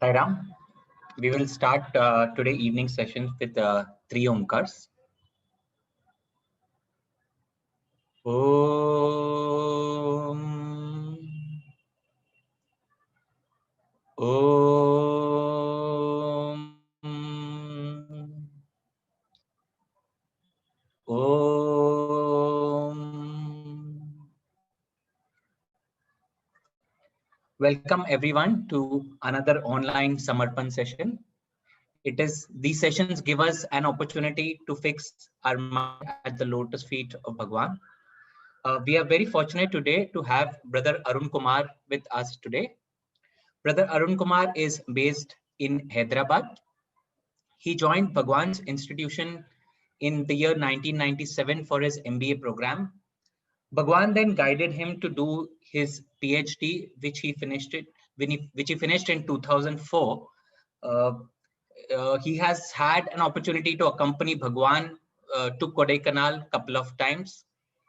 Sairam, we will start today evening session with three Omkars. Om. Om. Om. Welcome everyone to another online Samarpan session. These sessions give us an opportunity to fix our mind at the lotus feet of Bhagwan. We are very fortunate today to have Brother Arun Kumar with us today. Brother Arun Kumar is based in Hyderabad. He joined Bhagwan's institution in the year 1997 for his MBA program. Bhagwan then guided him to do his PhD, which he finished in 2004. He has had an opportunity to accompany Bhagwan to Kodaikanal a couple of times.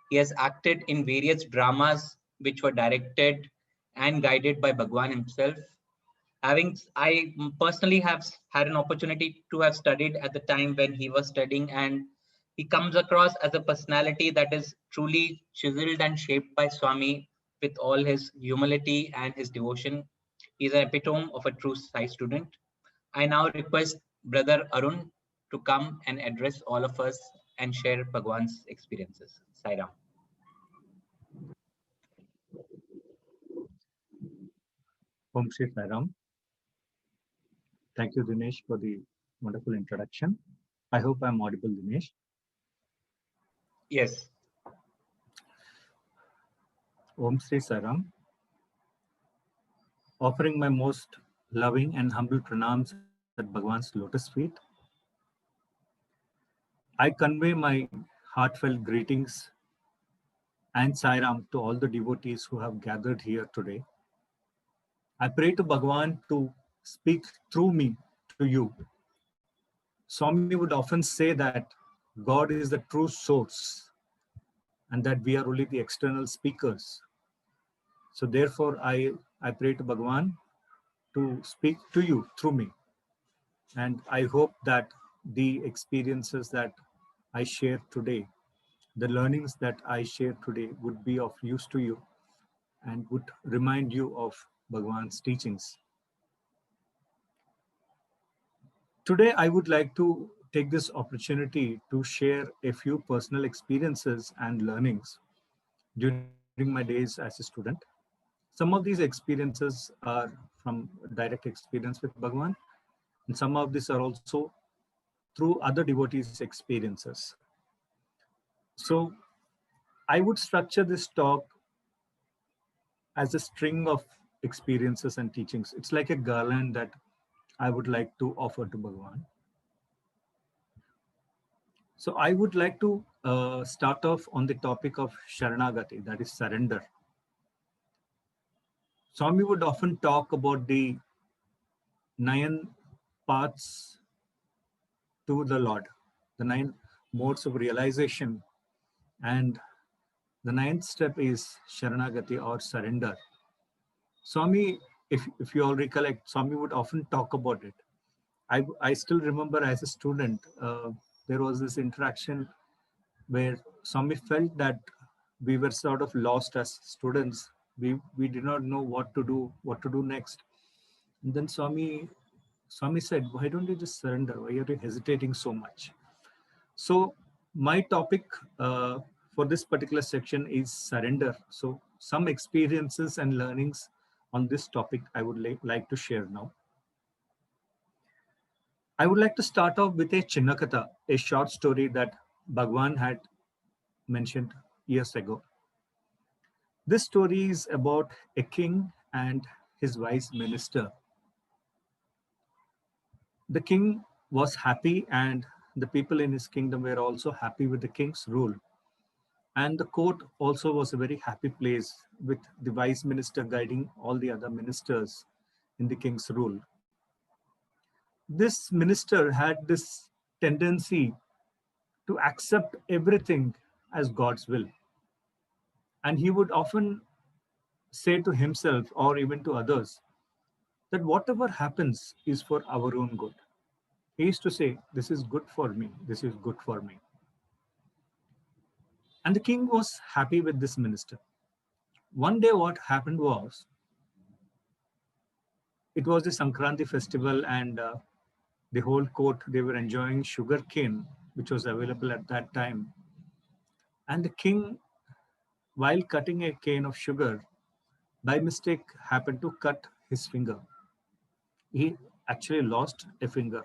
He has acted in various dramas which were directed and guided by Bhagwan himself. I personally have had an opportunity to have studied at the time when he was studying, and he comes across as a personality that is truly chiseled and shaped by Swami with all his humility and his devotion. He's an epitome of a true Sai student. I now request Brother Arun to come and address all of us and share Bhagwan's experiences. Sairam. Om Shri Sairam. Thank you, Dinesh, for the wonderful introduction. I hope I'm audible, Dinesh. Yes. Om Shri Sairam. Offering my most loving and humble pranams at Bhagwan's lotus feet. I convey my heartfelt greetings and Sairam to all the devotees who have gathered here today. I pray to Bhagwan to speak through me to you. Swami would often say that God is the true source and that we are only the external speakers. So therefore, I pray to Bhagwan to speak to you through me. And I hope that the experiences that I share today, the learnings that I share today would be of use to you and would remind you of Bhagwan's teachings. Today, I would like to take this opportunity to share a few personal experiences and learnings during my days as a student. Some of these experiences are from direct experience with Bhagwan, and some of these are also through other devotees' experiences. So I would structure this talk as a string of experiences and teachings. It's like a garland that I would like to offer to Bhagwan. So I would like to start off on the topic of Sharanagati, that is surrender. Swami would often talk about the 9 paths to the Lord, the 9 modes of realization. And the 9th step is Sharanagati or surrender. Swami, if you all recollect, Swami would often talk about it. I still remember as a student, there was this interaction where Swami felt that we were sort of lost as students. We did not know what to do next. And then Swami said, why don't you just surrender? Why are you hesitating so much? So my topic for this particular section is surrender. So some experiences and learnings on this topic I would like to share now. I would like to start off with a Chinnakatha, a short story that Bhagwan had mentioned years ago. This story is about a king and his wise minister. The king was happy and the people in his kingdom were also happy with the king's rule. And the court also was a very happy place with the wise minister guiding all the other ministers in the king's rule. This minister had this tendency to accept everything as God's will. And he would often say to himself or even to others that whatever happens is for our own good. He used to say, this is good for me, this is good for me. And the king was happy with this minister. One day what happened was, it was the Sankranti festival, and the whole court, they were enjoying sugar cane, which was available at that time. And the king, while cutting a cane of sugar, by mistake happened to cut his finger. He actually lost a finger,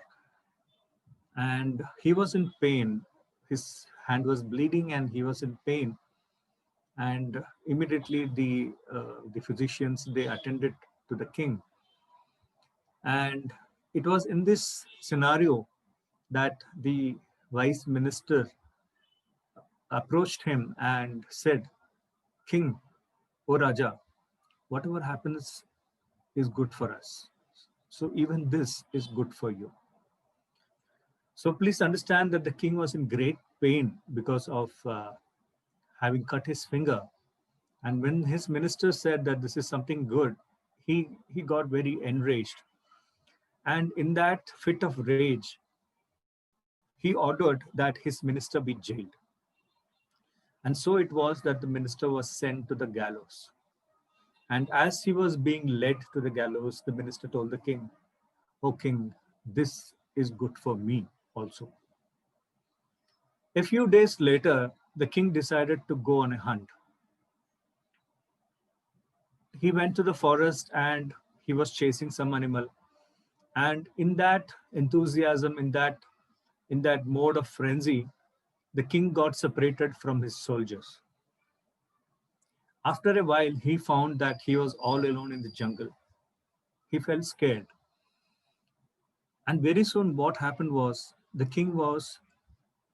and he was in pain. His hand was bleeding and he was in pain. And immediately the physicians, they attended to the king. And it was in this scenario that the vice minister approached him and said, King, O Raja, whatever happens is good for us. So even this is good for you. So please understand that the king was in great pain because of having cut his finger. And when his minister said that this is something good, he got very enraged. And in that fit of rage, he ordered that his minister be jailed. And so it was that the minister was sent to the gallows. And as he was being led to the gallows, the minister told the king, "O king, this is good for me also." A few days later, the king decided to go on a hunt. He went to the forest and he was chasing some animal. And in that enthusiasm, in that mode of frenzy, the king got separated from his soldiers. After a while, he found that he was all alone in the jungle. He felt scared. And very soon what happened was, the king was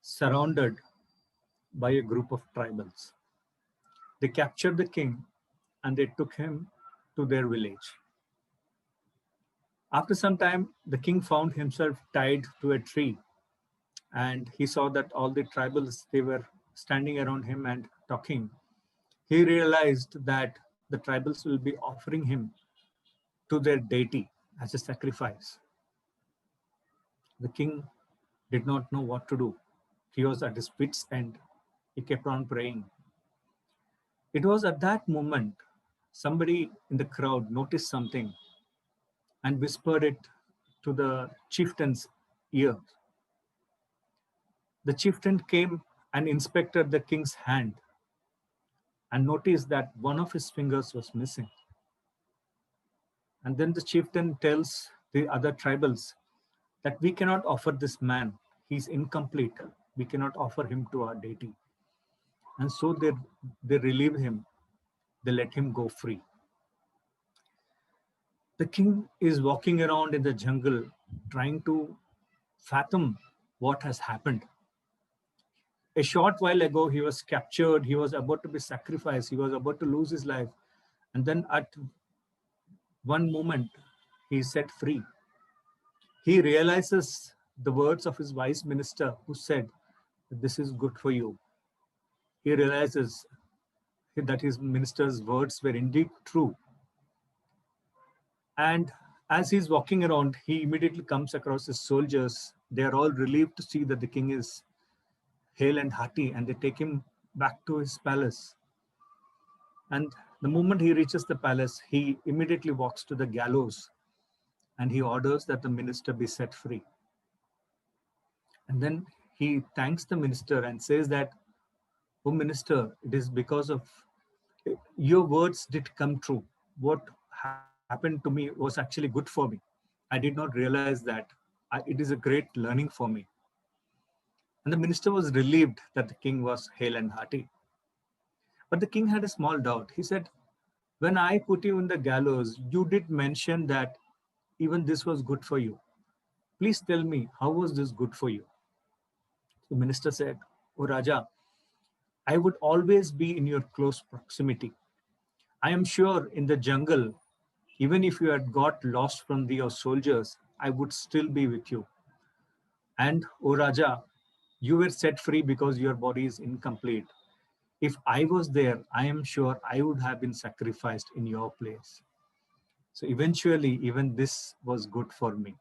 surrounded by a group of tribals. They captured the king and they took him to their village. After some time, the king found himself tied to a tree, and he saw that all the tribals, they were standing around him and talking. He realized that the tribals will be offering him to their deity as a sacrifice. The king did not know what to do. He was at his wit's end. He kept on praying. It was at that moment somebody in the crowd noticed something and whispered it to the chieftain's ear. The chieftain came and inspected the king's hand and noticed that one of his fingers was missing. And then the chieftain tells the other tribals that we cannot offer this man. He's incomplete. We cannot offer him to our deity. And so they relieve him. They let him go free. The king is walking around in the jungle trying to fathom what has happened. A short while ago, he was captured. He was about to be sacrificed. He was about to lose his life. And then at one moment, he is set free. He realizes the words of his vice minister who said, "This is good for you." He realizes that his minister's words were indeed true. And as he's walking around, he immediately comes across his soldiers. They are all relieved to see that the king is hale and hearty, and they take him back to his palace. And the moment he reaches the palace, he immediately walks to the gallows and he orders that the minister be set free. And then he thanks the minister and says that, "Oh minister, it is because of your words did come true. What happened to me was actually good for me. I did not realize that. It is a great learning for me." And the minister was relieved that the king was hale and hearty. But the king had a small doubt. He said, "When I put you in the gallows, you did mention that even this was good for you. Please tell me, how was this good for you?" The minister said, "Oh Raja, I would always be in your close proximity. I am sure in the jungle, even if you had got lost from your soldiers, I would still be with you. And O Raja, you were set free because your body is incomplete. If I was there, I am sure I would have been sacrificed in your place. So eventually, even this was good for me.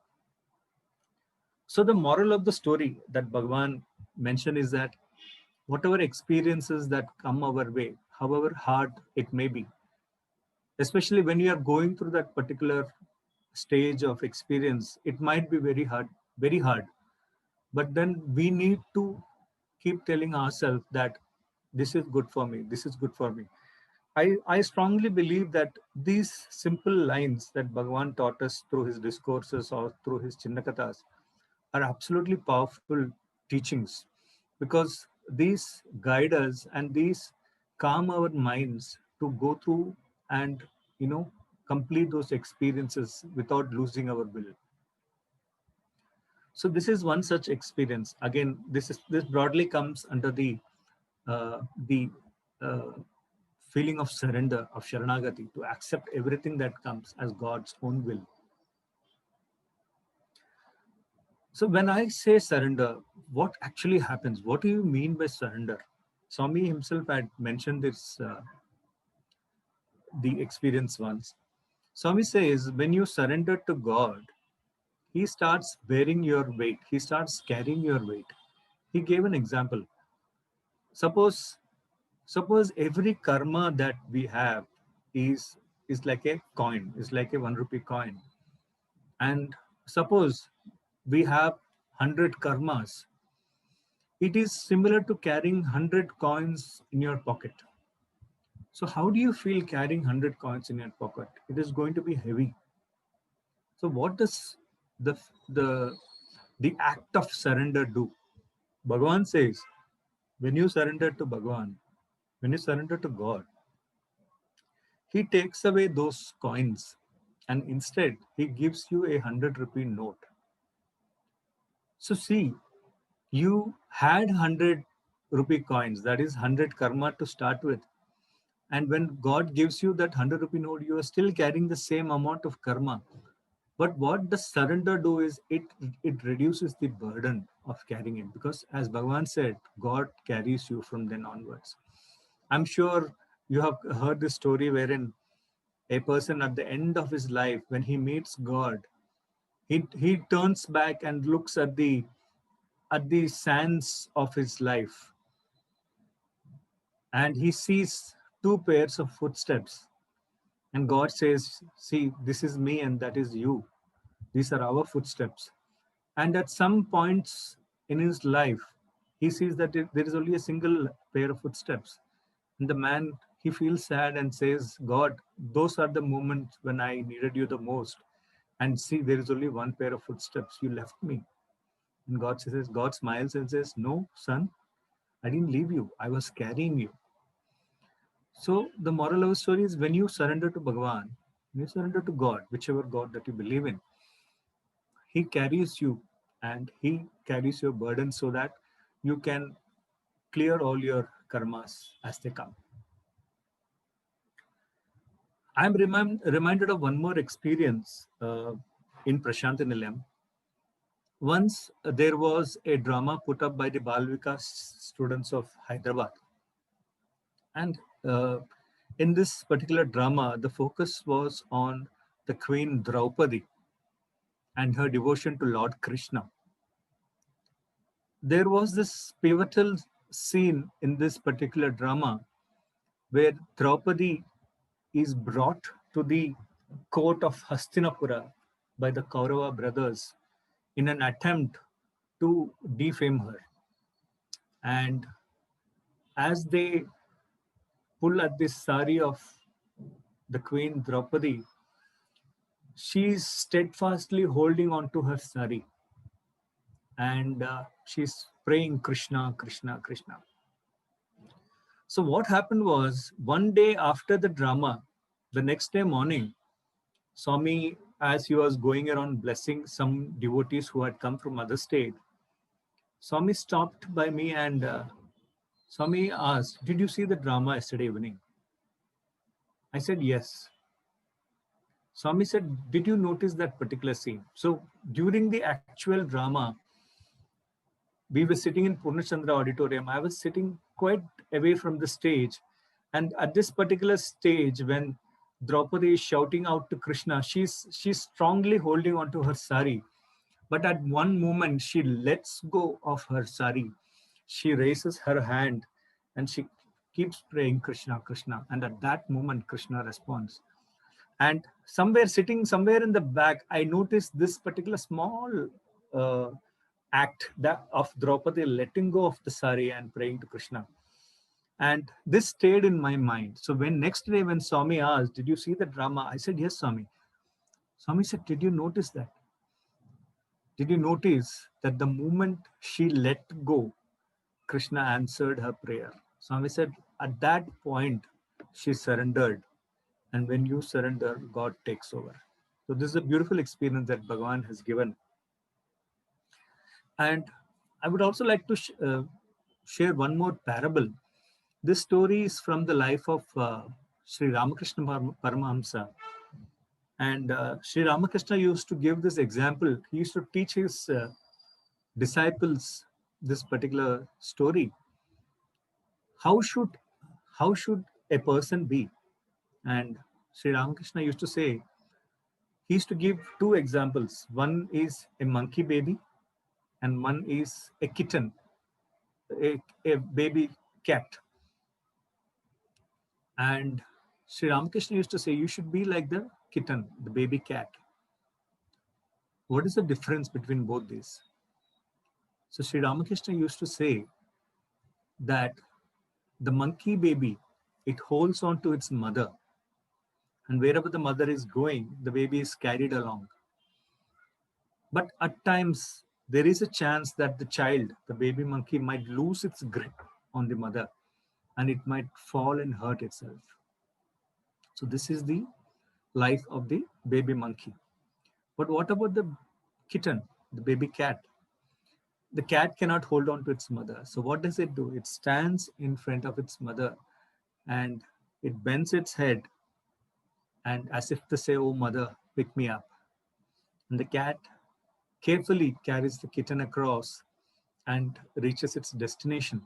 So the moral of the story that Bhagavan mentioned is that whatever experiences that come our way, however hard it may be, especially when you are going through that particular stage of experience, it might be very hard. But then we need to keep telling ourselves that this is good for me, this is good for me. I strongly believe that these simple lines that Bhagavan taught us through his discourses or through his Chinnakathas are absolutely powerful teachings, because these guide us and these calm our minds to go through and, you know, complete those experiences without losing our will. So this is one such experience. Again, this broadly comes under the uh, feeling of surrender, of Sharanagati, to accept everything that comes as God's own will. So when I say surrender, what actually happens? What do you mean by surrender? Swami himself had mentioned this, the experience once. Swami says, when you surrender to God, he starts bearing your weight. He starts carrying your weight. He gave an example. Suppose, suppose every karma that we have is is like a coin, is like a 1 rupee coin. And suppose we have 100 karmas. It is similar to carrying 100 coins in your pocket. So how do you feel carrying 100 coins in your pocket? It is going to be heavy. So what does the the the act of surrender do? Bhagavan says, when you surrender to Bhagavan, when you surrender to God, he takes away those coins and instead he gives you a 100 rupee note. So see, you had 100 rupee coins, that is 100 karma to start with. And when God gives you that 100 rupee note, you are still carrying the same amount of karma. But what does surrender do is it reduces the burden of carrying it, because as Bhagavan said, God carries you from then onwards. I'm sure you have heard this story wherein a person at the end of his life, when he meets God, he turns back and looks at the sands of his life, and he sees two pairs of footsteps. And God says, see, this is me and that is you. These are our footsteps. And at some points in his life, he sees that there is only a single pair of footsteps. And the man, he feels sad and says, God, those are the moments when I needed you the most. And see, there is only one pair of footsteps. You left me. And God smiles and says, no, son, I didn't leave you. I was carrying you. So the moral of the story is, when you surrender to Bhagavan, when you surrender to God, whichever God that you believe in, he carries you and he carries your burden so that you can clear all your karmas as they come. I'm reminded of one more experience in Prasanthi Nilayam. Once there was a drama put up by the Bal Vikas students of Hyderabad. And in this particular drama, the focus was on the Queen Draupadi and her devotion to Lord Krishna. There was this pivotal scene in this particular drama where Draupadi is brought to the court of Hastinapura by the Kaurava brothers in an attempt to defame her. And as they pull at this sari of the Queen Draupadi, she's steadfastly holding on to her sari, and she's praying Krishna, Krishna, Krishna. So what happened was, one day after the drama, the next day morning, Swami, as he was going around blessing some devotees who had come from other state, Swami stopped by me and Swami asked, did you see the drama yesterday evening? I said, yes. Swami said, did you notice that particular scene? So during the actual drama, we were sitting in Purnachandra Auditorium. I was sitting quite away from the stage. And at this particular stage, when Draupadi is shouting out to Krishna. She's strongly holding onto her sari, but at one moment she lets go of her sari. She raises her hand and she keeps praying Krishna, Krishna. And at that moment, Krishna responds. And sitting somewhere in the back, I noticed this particular small uh, act that of Draupadi letting go of the sari and praying to Krishna. And this stayed in my mind. So when next day when Swami asked, "Did you see the drama?" I said, "Yes, Swami." Swami said, "Did you notice that? Did you notice that the moment she let go, Krishna answered her prayer?" Swami said, "At that point, she surrendered. And when you surrender, God takes over." So this is a beautiful experience that Bhagavan has given. And I would also like to share one more parable. This story is from the life of Sri Ramakrishna Paramahamsa. And Sri Ramakrishna used to give this example. He used to teach his disciples this particular story. How should a person be? And Sri Ramakrishna used to say, he used to give two examples. One is a monkey baby, and one is a kitten, a baby cat. And Sri Ramakrishna used to say, you should be like the kitten, the baby cat. What is the difference between both these? So Sri Ramakrishna used to say that the monkey baby, it holds on to its mother. And wherever the mother is going, the baby is carried along. But at times, there is a chance that the child, the baby monkey, might lose its grip on the mother and it might fall and hurt itself. So this is the life of the baby monkey. But what about the kitten, the baby cat? The cat cannot hold on to its mother. So what does it do? It stands in front of its mother and it bends its head and as if to say, "Oh mother, pick me up." And the cat carefully carries the kitten across and reaches its destination.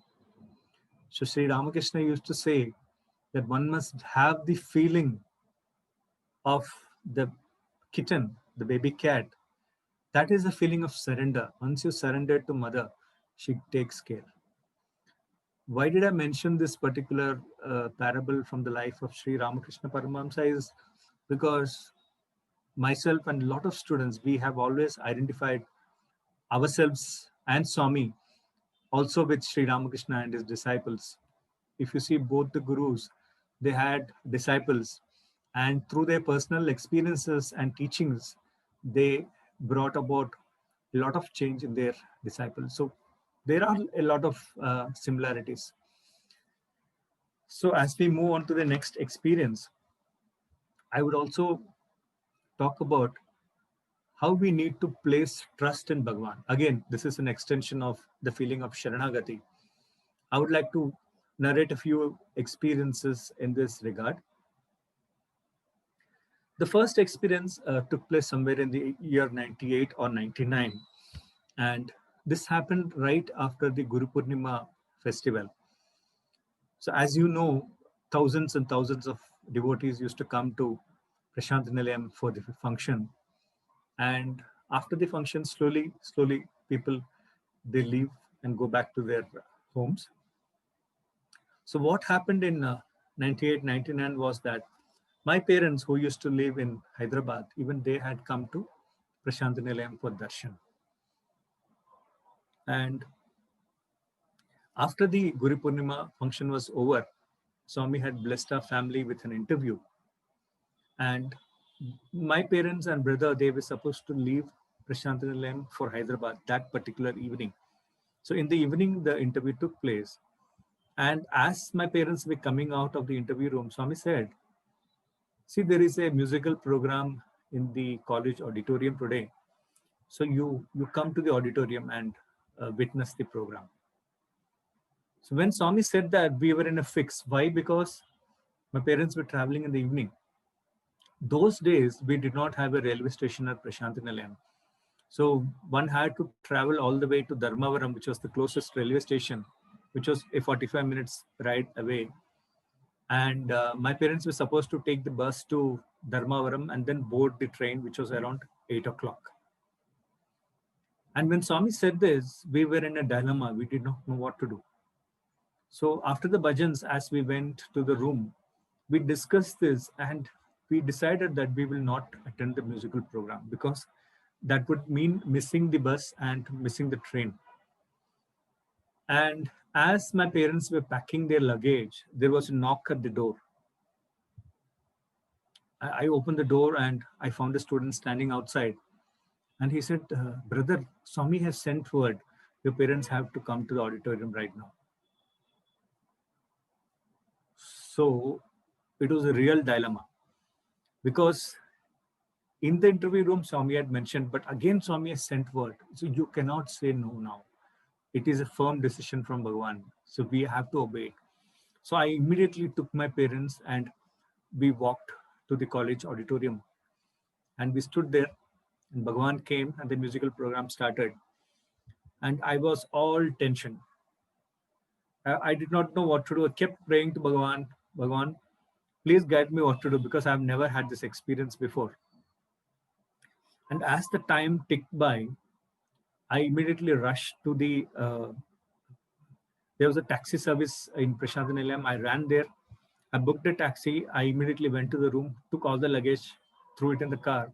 So Sri Ramakrishna used to say that one must have the feeling of the kitten, the baby cat. That is the feeling of surrender. Once you surrender to mother, she takes care. Why did I mention this particular parable from the life of Sri Ramakrishna Paramahamsa is because myself and a lot of students, we have always identified ourselves and Swami also with Sri Ramakrishna and his disciples. If you see both the gurus, they had disciples, and through their personal experiences and teachings, they brought about a lot of change in their disciples. So there are a lot of similarities. So as we move on to the next experience, I would also talk about how we need to place trust in Bhagavan. Again, this is an extension of the feeling of Sharanagati. I would like to narrate a few experiences in this regard. The first experience took place somewhere in the year 98 or 99. And this happened right after the Guru Purnima festival. So as you know, thousands and thousands of devotees used to come to Prashanthi Nilayam for the function. And after the function, slowly, people, they leave and go back to their homes. So what happened in 98, 99 was that my parents who used to live in Hyderabad, even they had come to Prashanthi Nilayam for darshan. And after the Guru Purnima function was over, Swami had blessed our family with an interview. And my parents and brother, they were supposed to leave Prashanthi Nilayam for Hyderabad that particular evening. So in the evening, the interview took place. And as my parents were coming out of the interview room, Swami said, "See, there is a musical program in the college auditorium today. So you come to the auditorium and witness the program." So when Swami said that, we were in a fix. Why? Because my parents were traveling in the evening. Those days, we did not have a railway station at Prashanthi Nilayam. So one had to travel all the way to Dharmavaram, which was the closest railway station, which was a 45 minutes ride away. And my parents were supposed to take the bus to Dharmavaram and then board the train, which was around 8 o'clock. And when Swami said this, we were in a dilemma. We did not know what to do. So after the bhajans, as we went to the room, we discussed this and we decided that we will not attend the musical program because that would mean missing the bus and missing the train. And as my parents were packing their luggage, there was a knock at the door. I opened the door and I found a student standing outside. And he said, brother, Swami has sent word. Your parents have to come to the auditorium right now. So it was a real dilemma because in the interview room, Swami had mentioned, but again, Swami has sent word. So you cannot say no now. It is a firm decision from Bhagwan. So we have to obey. So I immediately took my parents and we walked to the college auditorium. And we stood there and Bhagwan came and the musical program started. And I was all tension. I did not know what to do. I kept praying to Bhagwan, Bhagwan, please guide me what to do because I've never had this experience before. And as the time ticked by, I immediately rushed to there was a taxi service in Prashant Nilayam. I ran there. I booked a taxi. I immediately went to the room, took all the luggage, threw it in the car,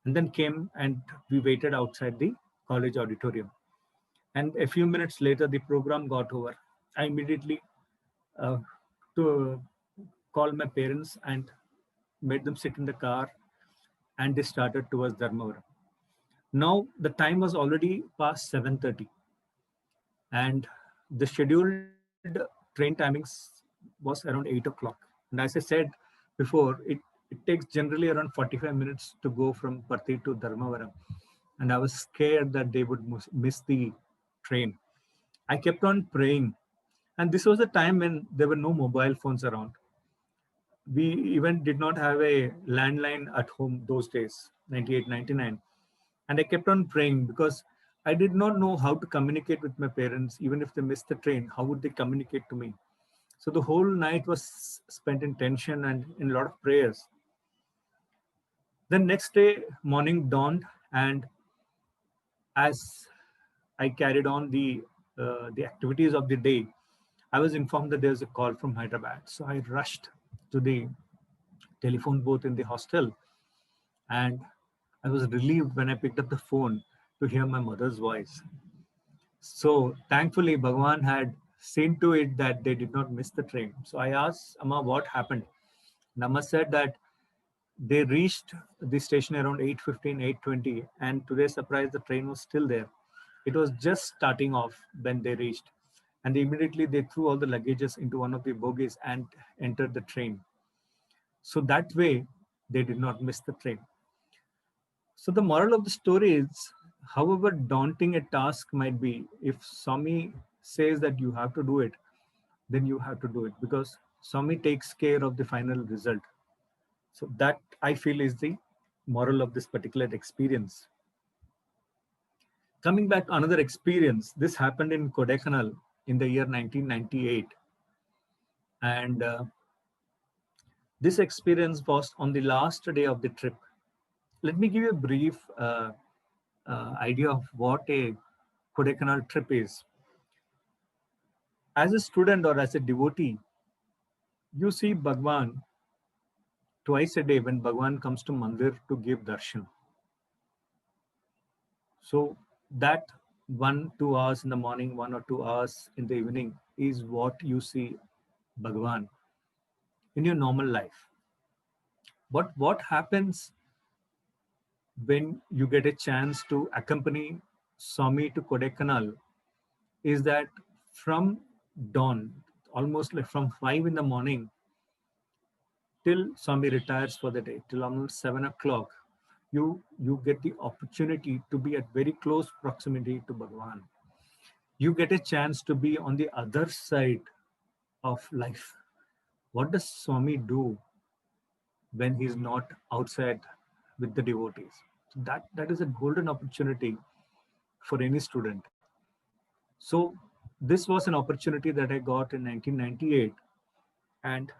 and then came and we waited outside the college auditorium. And a few minutes later, the program got over. I immediately to call my parents and made them sit in the car and they started towards Dharmavaram. Now the time was already past 7:30 and the scheduled train timings was around 8 o'clock. And as I said before, it takes generally around 45 minutes to go from Parthi to Dharmavaram. And I was scared that they would miss the train. I kept on praying. And this was a time when there were no mobile phones around. We even did not have a landline at home those days, 98, 99. And I kept on praying because I did not know how to communicate with my parents. Even if they missed the train, how would they communicate to me? So the whole night was spent in tension and in a lot of prayers. The next day, morning dawned, and as I carried on the activities of the day, I was informed that there's a call from Hyderabad. So I rushed to the telephone booth in the hostel, and I was relieved when I picked up the phone to hear my mother's voice. So thankfully, Bhagwan had seen to it that they did not miss the train. So I asked Amma what happened. And Amma said that they reached the station around 8:15, 8:20, and to their surprise, the train was still there. It was just starting off when they reached. And immediately they threw all the luggages into one of the bogies and entered the train. So that way, they did not miss the train. So the moral of the story is, however daunting a task might be, if Swami says that you have to do it, then you have to do it because Swami takes care of the final result. So that I feel is the moral of this particular experience. Coming back to another experience, this happened in Kodaikanal in the year 1998. And this experience was on the last day of the trip. Let me give you a brief idea of what a Kodaikanal trip is. As a student or as a devotee, you see Bhagwan twice a day when Bhagwan comes to Mandir to give darshan. So that 1-2 hours in the morning, 1 or 2 hours in the evening is what you see Bhagwan in your normal life. But what happens when you get a chance to accompany Swami to Kodaikanal is that from dawn, almost like from 5 in the morning till Swami retires for the day, till almost 7 o'clock, you get the opportunity to be at very close proximity to Bhagwan. You get a chance to be on the other side of life. What does Swami do when he's not outside with the devotees? That is a golden opportunity for any student. So this was an opportunity that I got in 1998, and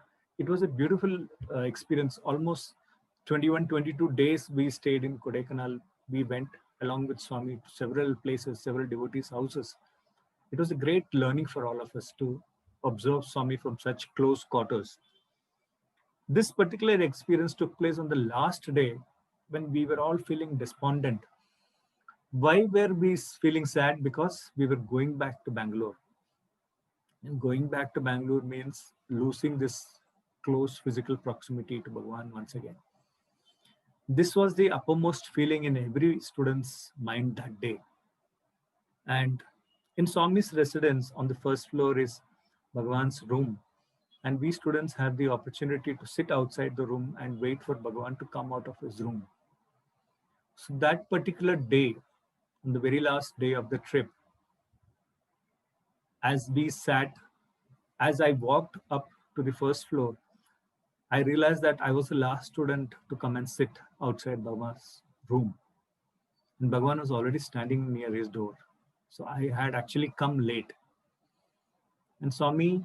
it was a beautiful experience. Almost 21, 22 days we stayed in Kodaikanal. We went along with Swami to several places, several devotees' houses. It was a great learning for all of us to observe Swami from such close quarters. This particular experience took place on the last day when we were all feeling despondent. Why were we feeling sad? Because we were going back to Bangalore. And going back to Bangalore means losing this close physical proximity to Bhagwan once again. This was the uppermost feeling in every student's mind that day. And in Swami's residence on the first floor is Bhagwan's room. And we students had the opportunity to sit outside the room and wait for Bhagwan to come out of his room. So that particular day, on the very last day of the trip, as I walked up to the first floor, I realized that I was the last student to come and sit outside Bhagwan's room. And Bhagwan was already standing near his door. So I had actually come late. And Swami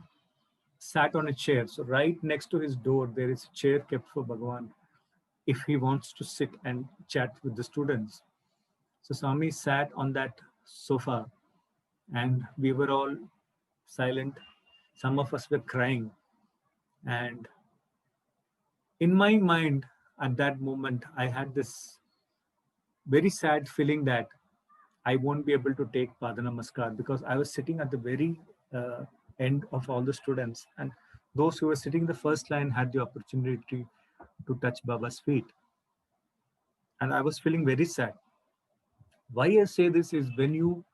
sat on a chair. So right next to his door, there is a chair kept for Bhagwan if he wants to sit and chat with the students. So Swami sat on that sofa and we were all silent. Some of us were crying. And in my mind, at that moment, I had this very sad feeling that I won't be able to take Pada Namaskar because I was sitting at the very end of all the students, and those who were sitting in the first line had the opportunity to touch Baba's feet. And I was feeling very sad. Why I say this is when you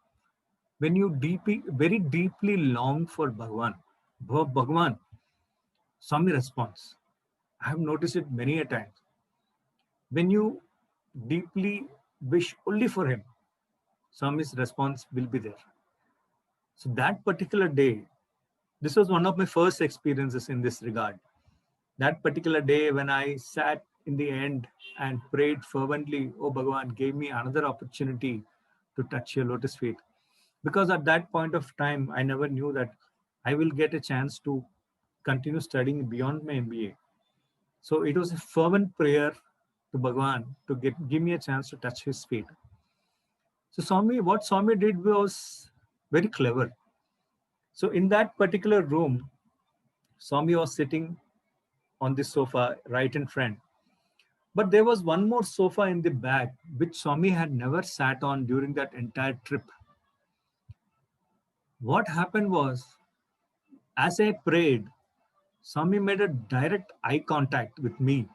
very deeply long for Bhagwan, Swami responds. I have noticed it many a times. When you deeply wish only for him, Swami's response will be there. So that particular day, this was one of my first experiences in this regard. That particular day when I sat in the end and prayed fervently, oh Bhagwan, gave me another opportunity to touch your lotus feet. Because at that point of time, I never knew that I will get a chance to continue studying beyond my MBA. So it was a fervent prayer to Bhagwan to give me a chance to touch his feet. So what Swami did was very clever. So in that particular room, Swami was sitting on the sofa right in front. But there was one more sofa in the back, which Swami had never sat on during that entire trip. What happened was, as I prayed, Swami made a direct eye contact with me.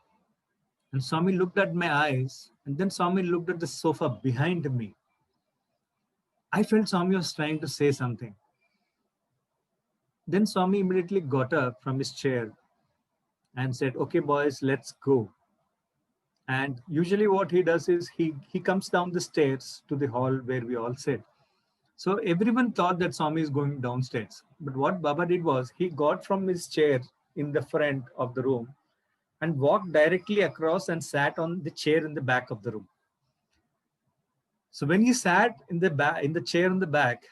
And Swami looked at my eyes, and then Swami looked at the sofa behind me. I felt Swami was trying to say something. Then Swami immediately got up from his chair and said, okay, boys, let's go. And usually what he does is he comes down the stairs to the hall where we all sit. So everyone thought that Swami is going downstairs. But what Baba did was he got from his chair in the front of the room and walked directly across and sat on the chair in the back of the room. So when he sat in the chair in the back,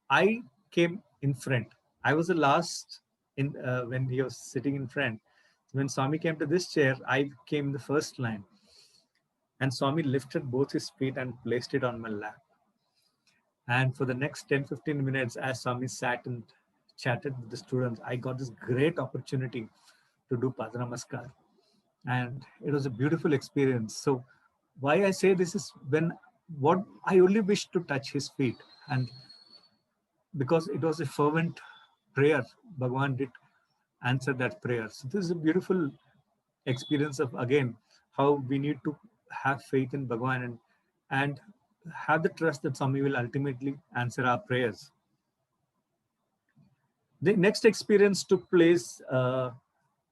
I came in front. I was the last when he was sitting in front. When Swami came to this chair, I came in the first line. And Swami lifted both his feet and placed it on my lap. And for the next 10-15 minutes, as Swami sat and chatted with the students, I got this great opportunity to do Pada Namaskar. And it was a beautiful experience. So why I say this is what I only wish to touch his feet. And because it was a fervent prayer, Bhagwan did answer that prayer. So this is a beautiful experience of, again, how we need to have faith in Bhagwan and have the trust that Swami will ultimately answer our prayers. The next experience took place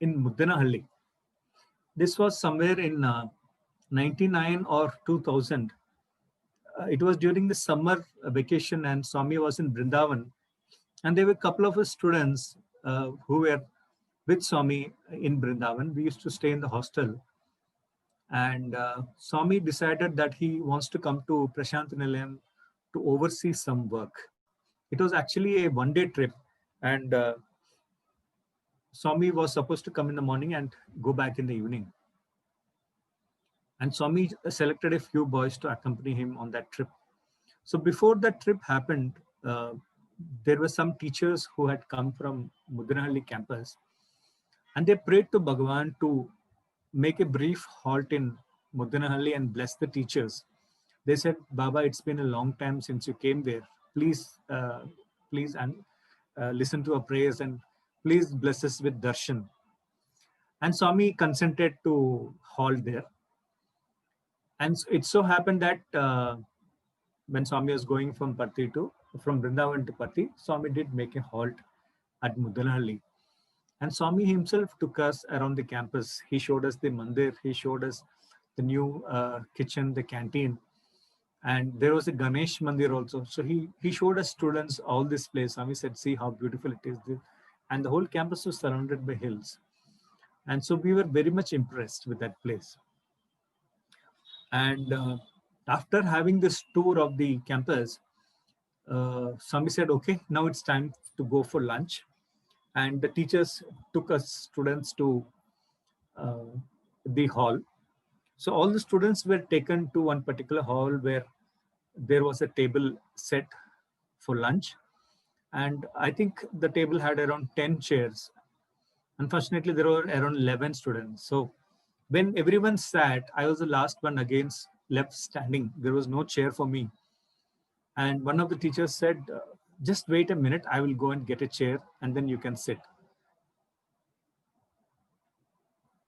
in Muddanahalli. This was somewhere in 99 or 2000. It was during the summer vacation and Swami was in Vrindavan. And there were a couple of us students who were with Swami in Vrindavan. We used to stay in the hostel. And Swami decided that he wants to come to Prashant Nilayam to oversee some work. It was actually a one-day trip. And Swami was supposed to come in the morning and go back in the evening. And Swami selected a few boys to accompany him on that trip. So before that trip happened, uh, there were some teachers who had come from Mudanahalli campus, and they prayed to Bhagavan to make a brief halt in Mudanahalli and bless the teachers. They said, Baba, it's been a long time since you came there. Please, please, and listen to our prayers and please bless us with darshan. And Swami consented to halt there. And it so happened that when Swami was going from Vrindavan to Patti, Swami did make a halt at Mudanahalli. And Swami himself took us around the campus. He showed us the mandir, he showed us the new kitchen, the canteen, and there was a Ganesh mandir also. So he showed us students all this place. Swami said, see how beautiful it is. And the whole campus was surrounded by hills. And so we were very much impressed with that place. And after having this tour of the campus, Swami said, okay, now it's time to go for lunch. And the teachers took us students to the hall. So all the students were taken to one particular hall where there was a table set for lunch. And I think the table had around 10 chairs. Unfortunately, there were around 11 students. So when everyone sat, I was the last one again left standing. There was no chair for me. And one of the teachers said, just wait a minute, I will go and get a chair and then you can sit.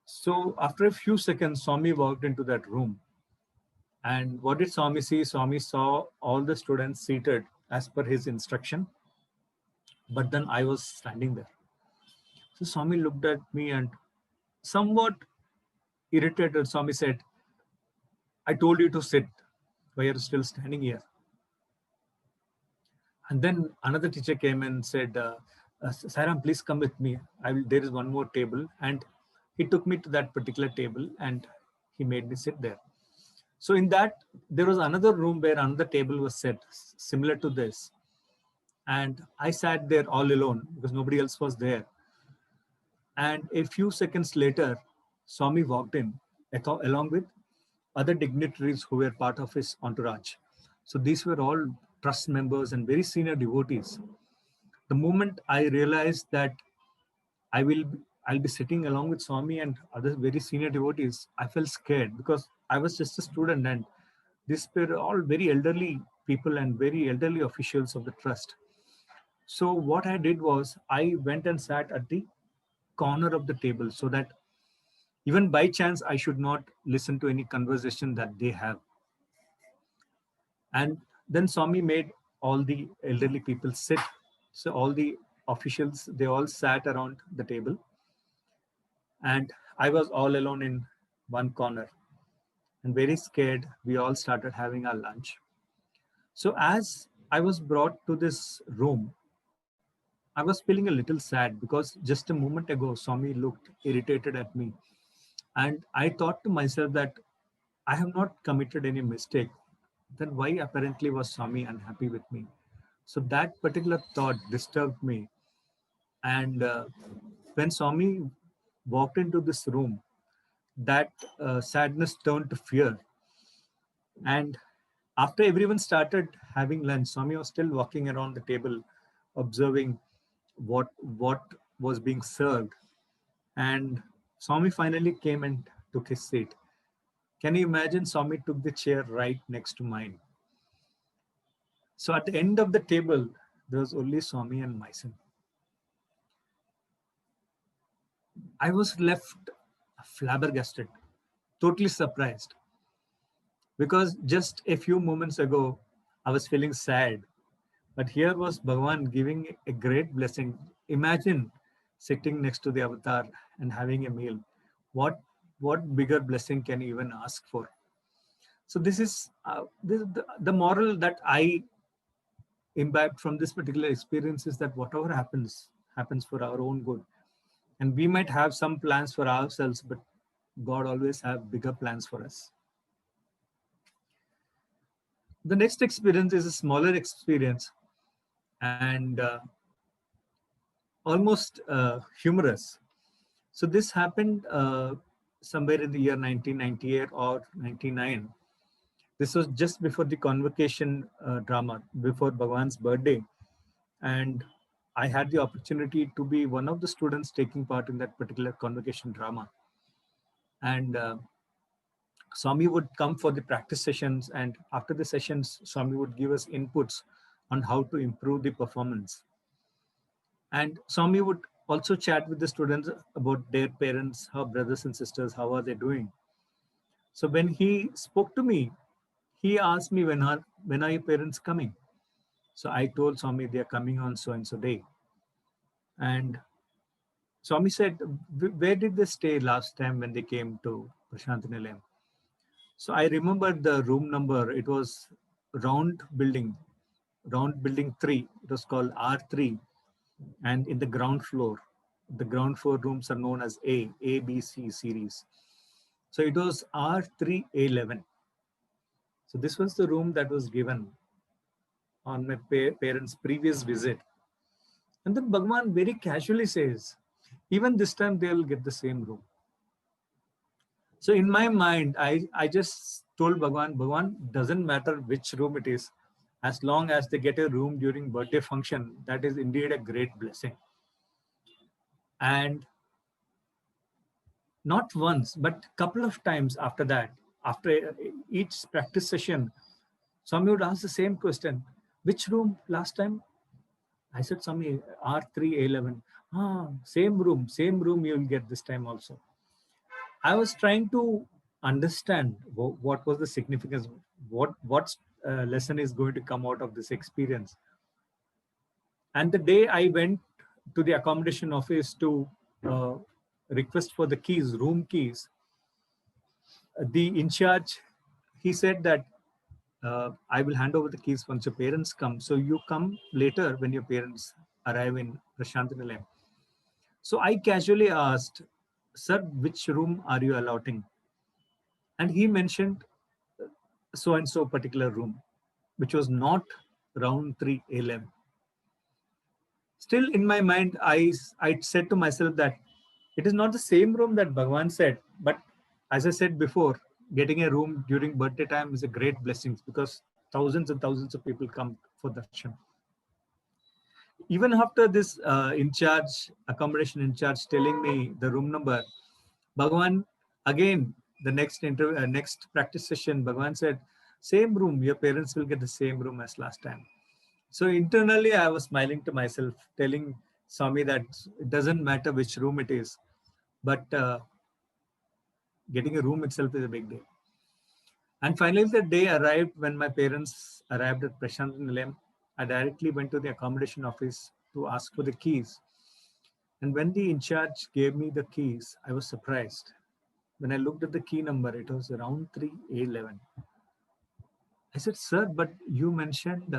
So after a few seconds, Swami walked into that room. And what did Swami see? Swami saw all the students seated as per his instruction. But then I was standing there. So Swami looked at me and somewhat irritated, Swami said, I told you to sit. Why are you still standing here? And then another teacher came and said, Sairam, please come with me. There is one more table. And he took me to that particular table and he made me sit there. So in that, there was another room where another table was set, similar to this. And I sat there all alone because nobody else was there. And a few seconds later, Swami walked in along with other dignitaries who were part of his entourage. So these were all trust members and very senior devotees. The moment I realized that I'll be sitting along with Swami and other very senior devotees, I felt scared because I was just a student and these were all very elderly people and very elderly officials of the trust. So what I did was I went and sat at the corner of the table so that even by chance I should not listen to any conversation that they have. And then Swami made all the elderly people sit. So all the officials, they all sat around the table. And I was all alone in one corner. And very scared, we all started having our lunch. So as I was brought to this room, I was feeling a little sad because just a moment ago, Swami looked irritated at me. And I thought to myself that I have not committed any mistake. Then why apparently was Swami unhappy with me? So that particular thought disturbed me. And when Swami walked into this room, that sadness turned to fear. And after everyone started having lunch, Swami was still walking around the table, observing what was being served. And Swami finally came and took his seat. Can you imagine? Swami took the chair right next to mine. So at the end of the table, there was only Swami and myself. I was left flabbergasted, totally surprised. Because just a few moments ago, I was feeling sad. But here was Bhagavan giving a great blessing. Imagine sitting next to the avatar and having a meal. What bigger blessing can you even ask for? So this is the moral that I imbibe from this particular experience is that whatever happens for our own good. And we might have some plans for ourselves, but God always have bigger plans for us. The next experience is a smaller experience. And almost humorous. So this happened somewhere in the year 1998 or 99. This was just before the convocation drama, before Bhagwan's birthday. And I had the opportunity to be one of the students taking part in that particular convocation drama. And Swami would come for the practice sessions, and after the sessions, Swami would give us inputs on how to improve the performance. And Swami would also chat with the students about their parents, her brothers and sisters, how are they doing. So when he spoke to me, he asked me, when are your parents coming? So I told Swami they are coming on so and so day. And Swami said, where did they stay last time when they came to Prashanti Nilayam? So I remember the room number. It was round building 3. It was called R3. And in the ground floor rooms are known as A, B, C series. So it was R3A11. So this was the room that was given on my parents' previous visit. And then Bhagwan very casually says, even this time they'll get the same room. So in my mind, I just told Bhagwan, doesn't matter which room it is, as long as they get a room during birthday function, that is indeed a great blessing. And not once, but a couple of times after that, after each practice session, Swami would ask the same question, which room last time? I said, Swami, R3A11. Same room you'll get this time also. I was trying to understand what was the significance, what lesson is going to come out of this experience. And the day I went to the accommodation office to request for the keys, room keys, the in charge, he said that I will hand over the keys once your parents come. So you come later when your parents arrive in Prashanti Nilayam. So I casually asked, sir, which room are you allotting? And he mentioned so-and-so particular room, which was not round 3A11. Still in my mind, I said to myself that it is not the same room that Bhagwan said, but as I said before, getting a room during birthday time is a great blessing because thousands and thousands of people come for darshan. Even after this accommodation in charge telling me the room number, Bhagwan, again, the next practice session, Bhagwan said, same room, your parents will get the same room as last time. So internally, I was smiling to myself, telling Swami that it doesn't matter which room it is, but getting a room itself is a big deal. And finally, the day arrived when my parents arrived at Prashanti Nilayam. I directly went to the accommodation office to ask for the keys. And when the in charge gave me the keys, I was surprised. When I looked at the key number, it was around 3A11. I said, sir, but you mentioned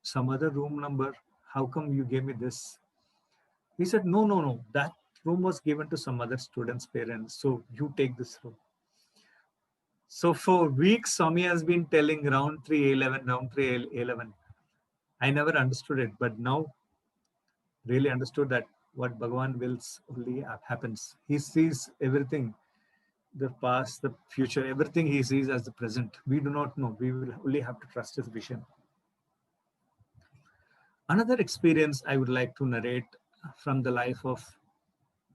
some other room number. How come you gave me this? He said, no. That room was given to some other student's parents. So you take this room. So for weeks, Swami has been telling round 3A11. I never understood it, but now really understood that what Bhagwan wills only happens. He sees everything, the past, the future, everything he sees as the present. We do not know. We will only have to trust his vision. Another experience I would like to narrate from the life of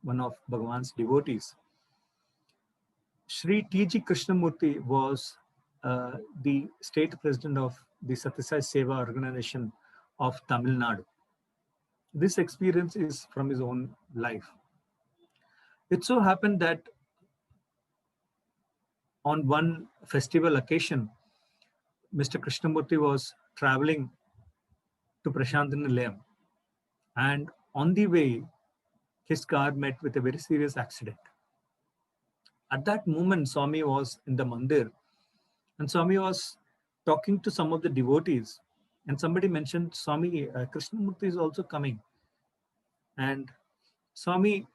one of Bhagwan's devotees. Sri T.G. Krishnamurti was the state president of the Satya Sai Seva organization of Tamil Nadu. This experience is from his own life. It so happened that on one festival occasion, Mr. Krishnamurti was traveling to Prashanti Nilayam, and on the way, his car met with a very serious accident. At that moment, Swami was in the mandir, and Swami was talking to some of the devotees, and somebody mentioned, Swami, Krishnamurti is also coming. And Swami,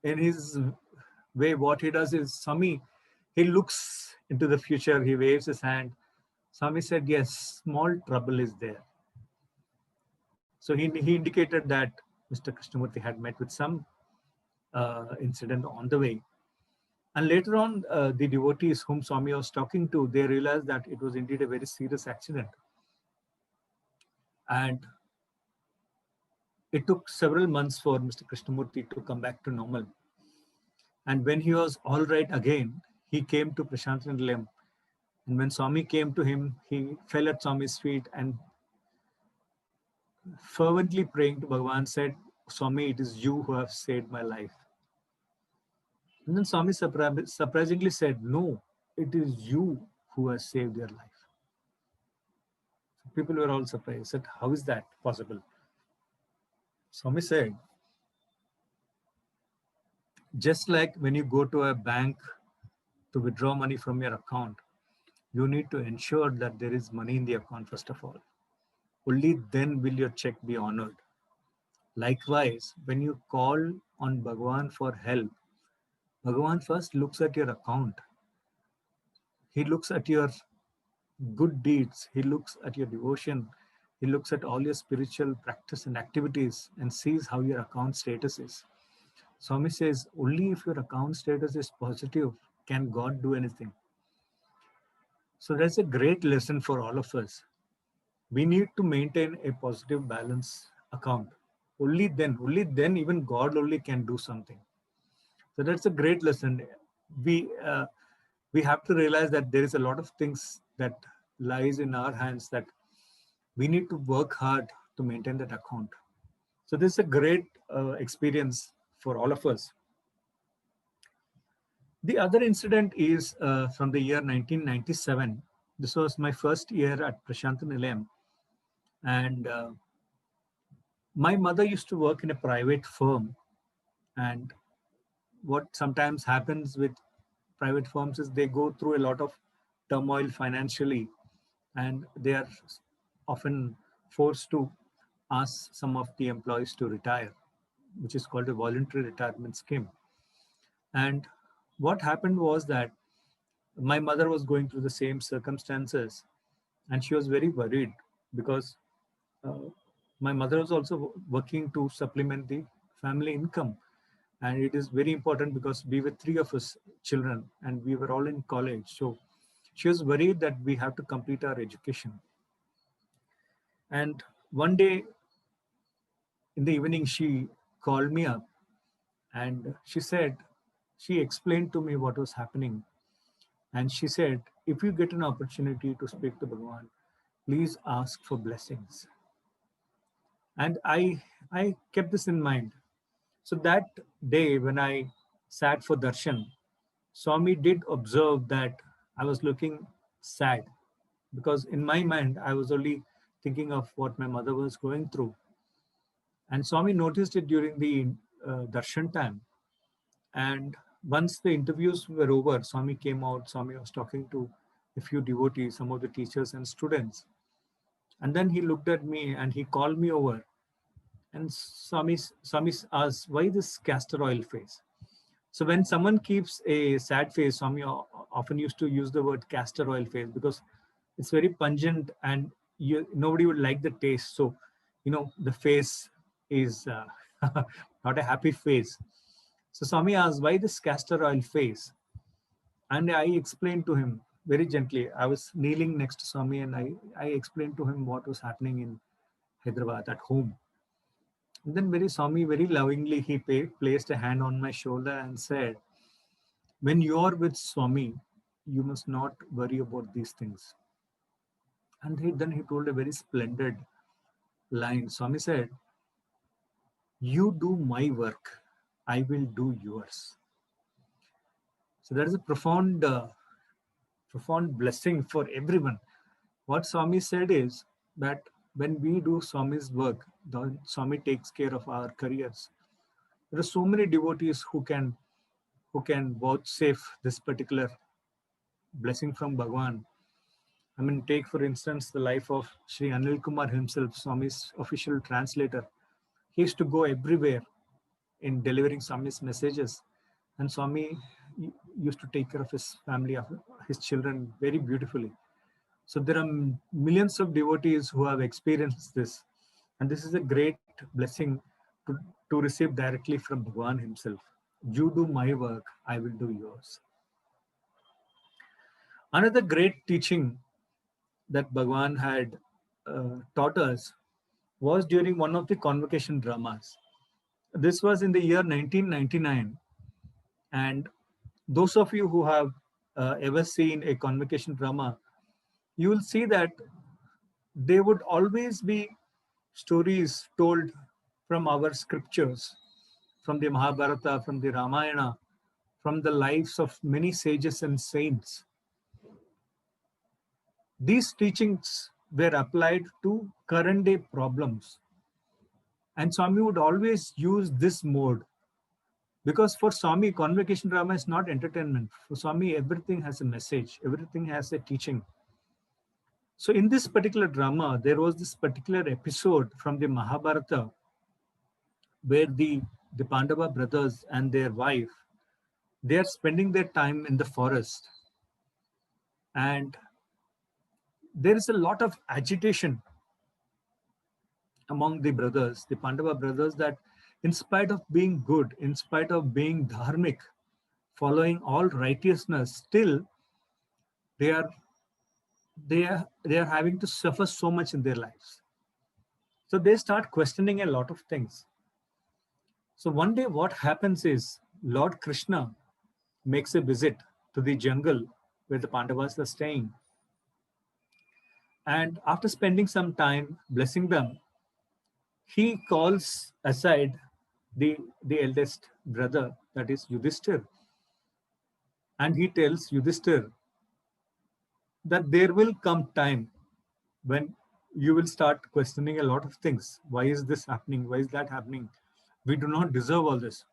in his way, what he does is, Swami, he looks into the future, he waves his hand. Swami said, yes, small trouble is there. So he indicated that Mr. Krishnamurti had met with some incident on the way. And later on, the devotees whom Swami was talking to, they realized that it was indeed a very serious accident. And it took several months for Mr. Krishnamurti to come back to normal. And when he was all right again, he came to Prasanthi Nilayam. And when Swami came to him, he fell at Swami's feet and fervently praying to Bhagavan said, Swami, it is you who have saved my life. And then Swami surprisingly said, no, it is you who has saved your life. So people were all surprised. Said, how is that possible? Swami said, just like when you go to a bank to withdraw money from your account, you need to ensure that there is money in the account first of all. Only then will your check be honored. Likewise, when you call on Bhagavan for help, Bhagavan first looks at your account. He looks at your good deeds. He looks at your devotion. He looks at all your spiritual practice and activities and sees how your account status is. Swami says, only if your account status is positive can God do anything. So that's a great lesson for all of us. We need to maintain a positive balance account. Only then even God only can do something. So that's a great lesson. We have to realize that there is a lot of things that lies in our hands that we need to work hard to maintain that account. So this is a great experience for all of us. The other incident is from the year 1997. This was my first year at Prasanthi Nilayam. And my mother used to work in a private firm. And what sometimes happens with private firms is they go through a lot of turmoil financially, and they are often forced to ask some of the employees to retire, which is called a voluntary retirement scheme. And what happened was that my mother was going through the same circumstances, and she was very worried because my mother was also working to supplement the family income. And it is very important because we were three of us children and we were all in college. So she was worried that we have to complete our education. And one day in the evening, she called me up and she explained to me what was happening. And she said, if you get an opportunity to speak to Bhagavan, please ask for blessings. And I kept this in mind. So that day when I sat for darshan, Swami did observe that I was looking sad because in my mind, I was only thinking of what my mother was going through. And Swami noticed it during the darshan time. And once the interviews were over, Swami came out. Swami was talking to a few devotees, some of the teachers and students. And then he looked at me and he called me over. And Swami asked, why this castor oil face? So when someone keeps a sad face, Swami often used to use the word castor oil face because it's very pungent and nobody would like the taste. So, the face is not a happy face. So Swami asked, why this castor oil face? And I explained to him very gently. I was kneeling next to Swami and I explained to him what was happening in Hyderabad at home. And then Swami very lovingly, he placed a hand on my shoulder and said, when you are with Swami, you must not worry about these things. And then he told a very splendid line. Swami said, you do my work, I will do yours. So that is a profound blessing for everyone. What Swami said is that when we do Swami's work, Swami takes care of our careers. There are so many devotees who can vouchsafe this particular blessing from Bhagavan. I mean, take for instance the life of Sri Anil Kumar himself, Swami's official translator. He used to go everywhere in delivering Swami's messages, and Swami used to take care of his family, of his children very beautifully. So there are millions of devotees who have experienced this, and this is a great blessing to, to receive directly from Bhagwan himself. You do my work, I will do yours. Another great teaching that Bhagwan had taught us was during one of the convocation dramas. This was in the year 1999. And those of you who have ever seen a convocation drama, you will see that there would always be stories told from our scriptures, from the Mahabharata, from the Ramayana, from the lives of many sages and saints. These teachings were applied to current day problems. And Swami would always use this mode because for Swami, convocation drama is not entertainment. For Swami, everything has a message, everything has a teaching. So in this particular drama, there was this particular episode from the Mahabharata where the Pandava brothers and their wife, they are spending their time in the forest. And there is a lot of agitation among the brothers, the Pandava brothers, that in spite of being good, in spite of being dharmic, following all righteousness, still they are they are having to suffer so much in their lives. So they start questioning a lot of things. So one day what happens is Lord Krishna makes a visit to the jungle where the Pandavas are staying. And after spending some time blessing them, he calls aside the eldest brother, that is Yudhishthir, and he tells Yudhishthir that there will come time when you will start questioning a lot of things. Why is this happening? Why is that happening? We do not deserve all this.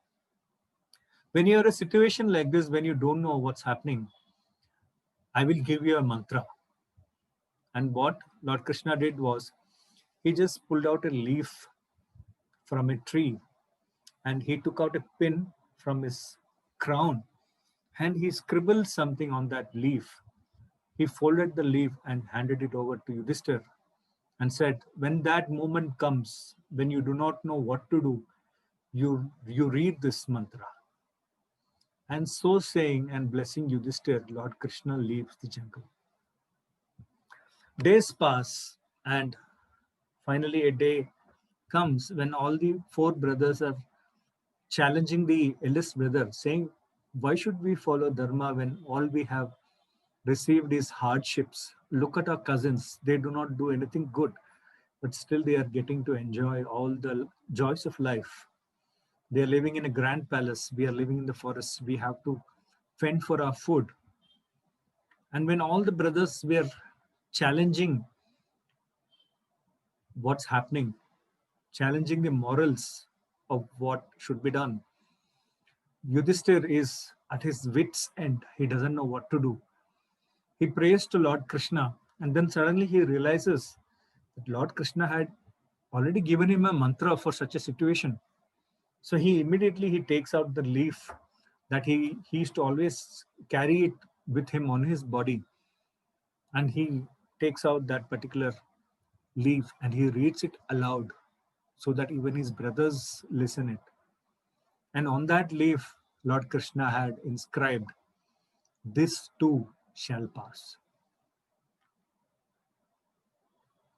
When you're in a situation like this, when you don't know what's happening, I will give you a mantra. And what Lord Krishna did was he just pulled out a leaf from a tree and he took out a pin from his crown and he scribbled something on that leaf. He folded the leaf and handed it over to Yudhishthir and said, when that moment comes, when you do not know what to do, you read this mantra. And so saying and blessing Yudhishthir, Lord Krishna leaves the jungle. Days pass, and finally a day comes when all the four brothers are challenging the eldest brother, saying, why should we follow Dharma when all we have received is hardships? Look at our cousins. They do not do anything good, but still they are getting to enjoy all the joys of life. They are living in a grand palace. We are living in the forest. We have to fend for our food. And when all the brothers were challenging what's happening, challenging the morals of what should be done, Yudhishthir is at his wits' end. He doesn't know what to do. He prays to Lord Krishna, and then suddenly he realizes that Lord Krishna had already given him a mantra for such a situation. So he immediately takes out the leaf that he used to always carry it with him on his body, and he takes out that particular leaf and he reads it aloud so that even his brothers listen it. And on that leaf, Lord Krishna had inscribed, this too shall pass.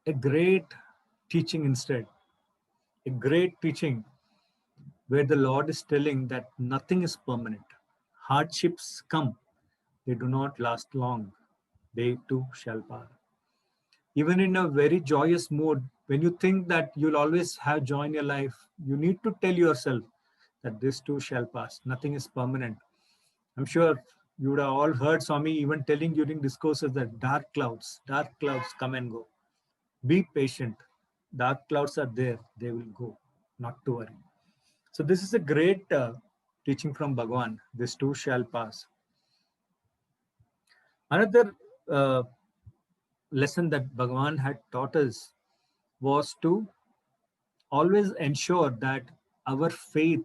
A great teaching instead, a great teaching where the Lord is telling that nothing is permanent. Hardships come, they do not last long, they too shall pass. Even in a very joyous mood, when you think that you'll always have joy in your life, you need to tell yourself that this too shall pass. Nothing is permanent. I'm sure you would have all heard Swami even telling during discourses that dark clouds come and go. Be patient. Dark clouds are there, they will go, not to worry. So this is a great teaching from Bhagwan. This too shall pass. Another lesson that Bhagwan had taught us was to always ensure that our faith,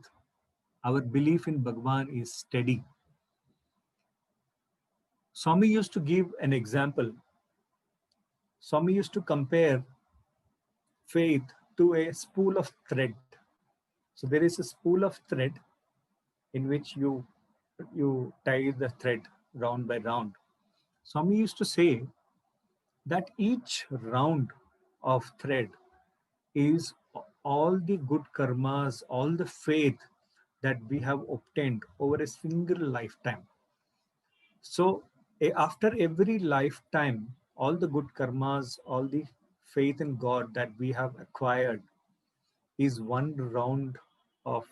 our belief in Bhagwan is steady. Swami used to give an example. Swami used to compare faith to a spool of thread. So there is a spool of thread in which you tie the thread round by round. Swami used to say that each round of thread is all the good karmas, all the faith that we have obtained over a single lifetime. So after every lifetime, all the good karmas, all the faith in God that we have acquired is one round of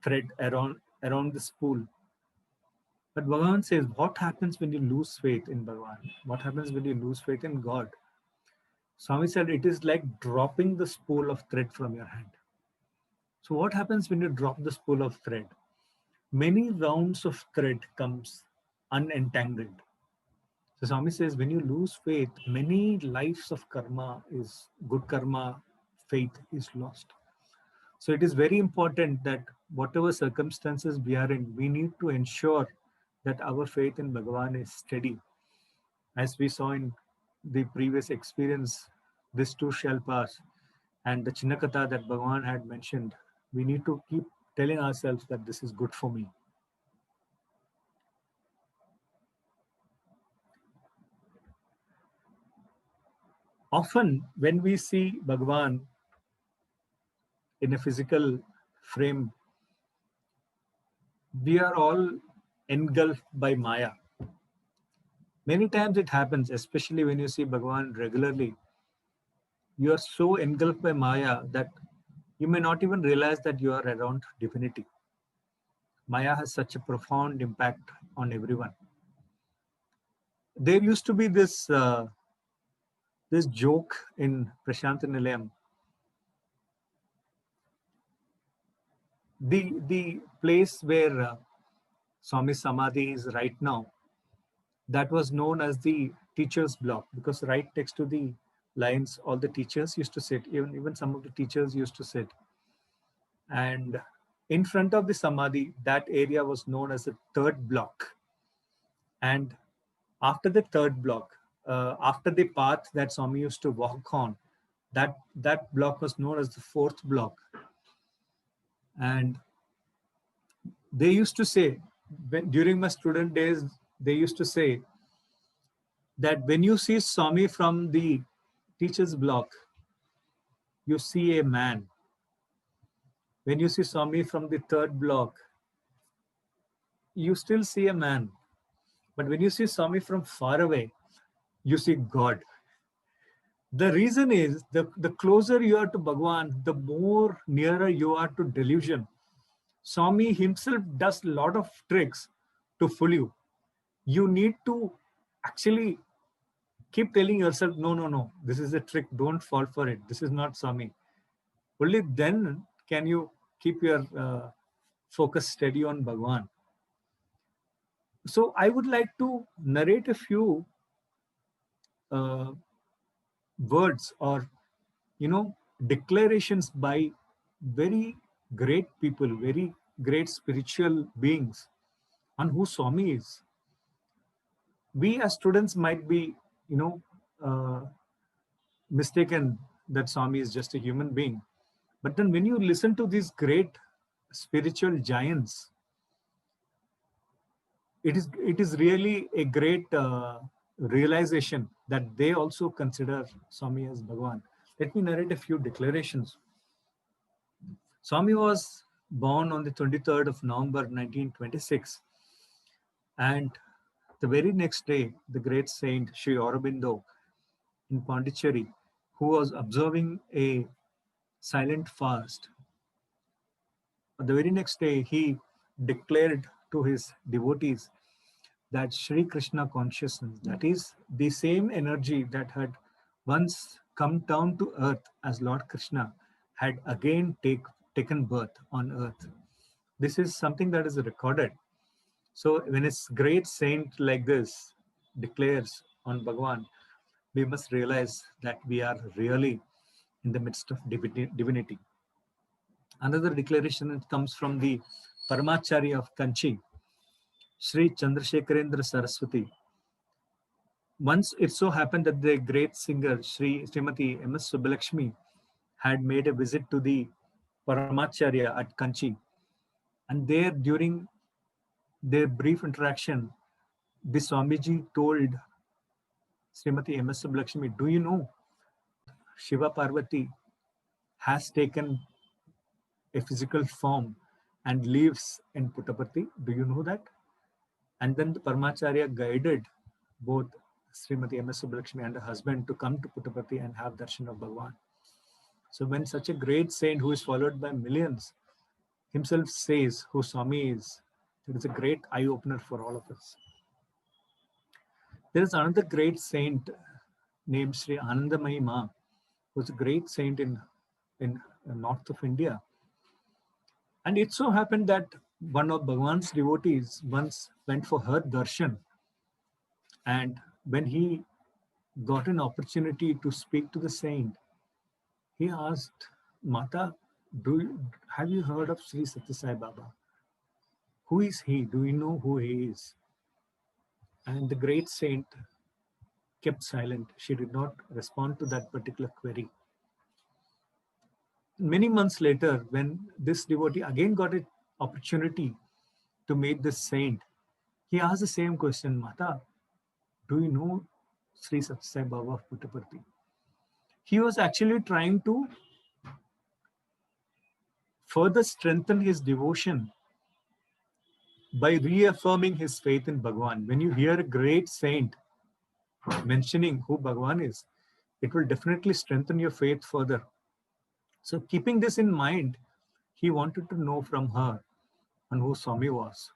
thread around the spool. But Bhagavan says, what happens when you lose faith in Bhagavan? What happens when you lose faith in God? Swami said, it is like dropping the spool of thread from your hand. So what happens when you drop the spool of thread? Many rounds of thread comes unentangled. So Swami says, when you lose faith, many lives of karma is good karma, faith is lost. So it is very important that whatever circumstances we are in, we need to ensure that our faith in Bhagavan is steady. As we saw in the previous experience, this too shall pass. And the Chinnakatha that Bhagavan had mentioned, we need to keep telling ourselves that this is good for me. Often when we see Bhagavan in a physical frame, we are all engulfed by Maya. Many times it happens, especially when you see Bhagavan regularly, you are so engulfed by Maya that you may not even realize that you are around divinity. Maya has such a profound impact on everyone. There used to be this joke in Prashant Nilayam. The place where Swami Samadhi is right now, that was known as the teacher's block, because right next to the lines, all the teachers used to sit, even some of the teachers used to sit. And in front of the Samadhi, that area was known as the third block. And after the third block, after the path that Swami used to walk on, that block was known as the fourth block. And they used to say, during my student days, they used to say that when you see Swami from the teacher's block, you see a man. When you see Swami from the third block, you still see a man. But when you see Swami from far away, you see God. The reason is, the closer you are to Bhagavan, the more nearer you are to delusion. Swami himself does a lot of tricks to fool you. You need to actually keep telling yourself, no, this is a trick, don't fall for it. This is not Swami. Only then can you keep your focus steady on Bhagavan. So I would like to narrate a few words or declarations by very great people, very great spiritual beings on who Swami is. We as students might be mistaken that Swami is just a human being, but then when you listen to these great spiritual giants, it is really a great realization that they also consider Swami as Bhagavan. Let me narrate a few declarations. Swami was born on the 23rd of November 1926, and the very next day, the great saint Sri Aurobindo in Pondicherry, who was observing a silent fast, the very next day he declared to his devotees that Sri Krishna consciousness, that is the same energy that had once come down to earth as Lord Krishna, had again taken birth on earth. This is something that is recorded. So when a great saint like this declares on Bhagavan, we must realize that we are really in the midst of divinity. Another declaration comes from the Paramacharya of Kanchi, Sri Chandrasekharendra Saraswati. Once it so happened that the great singer Srimati M.S. Subbalakshmi had made a visit to the Paramacharya at Kanchi. And there, during their brief interaction, the Swamiji told Srimati M.S. Subbulakshmi, do you know Shiva Parvati has taken a physical form and lives in Puttaparthi? Do you know that? And then the Paramacharya guided both Srimati M.S. Subbulakshmi and her husband to come to Puttaparthi and have darshan of Bhagwan. So when such a great saint who is followed by millions himself says who Swami is, it is a great eye-opener for all of us. There is another great saint named Sri Anandamayi Ma, who was a great saint in north of India. And it so happened that one of Bhagwan's devotees once went for her darshan. And when he got an opportunity to speak to the saint, he asked, Mata, have you heard of Sri Sathya Sai Baba? Who is he? Do you know who he is? And the great saint kept silent. She did not respond to that particular query. Many months later, when this devotee again got an opportunity to meet this saint, he asked the same question, Mata, do you know Sri Sathya Sai Baba of Puttaparthi? He was actually trying to further strengthen his devotion by reaffirming his faith in Bhagwan. When you hear a great saint mentioning who Bhagwan is, it will definitely strengthen your faith further. So keeping this in mind, he wanted to know from her on who Swami was.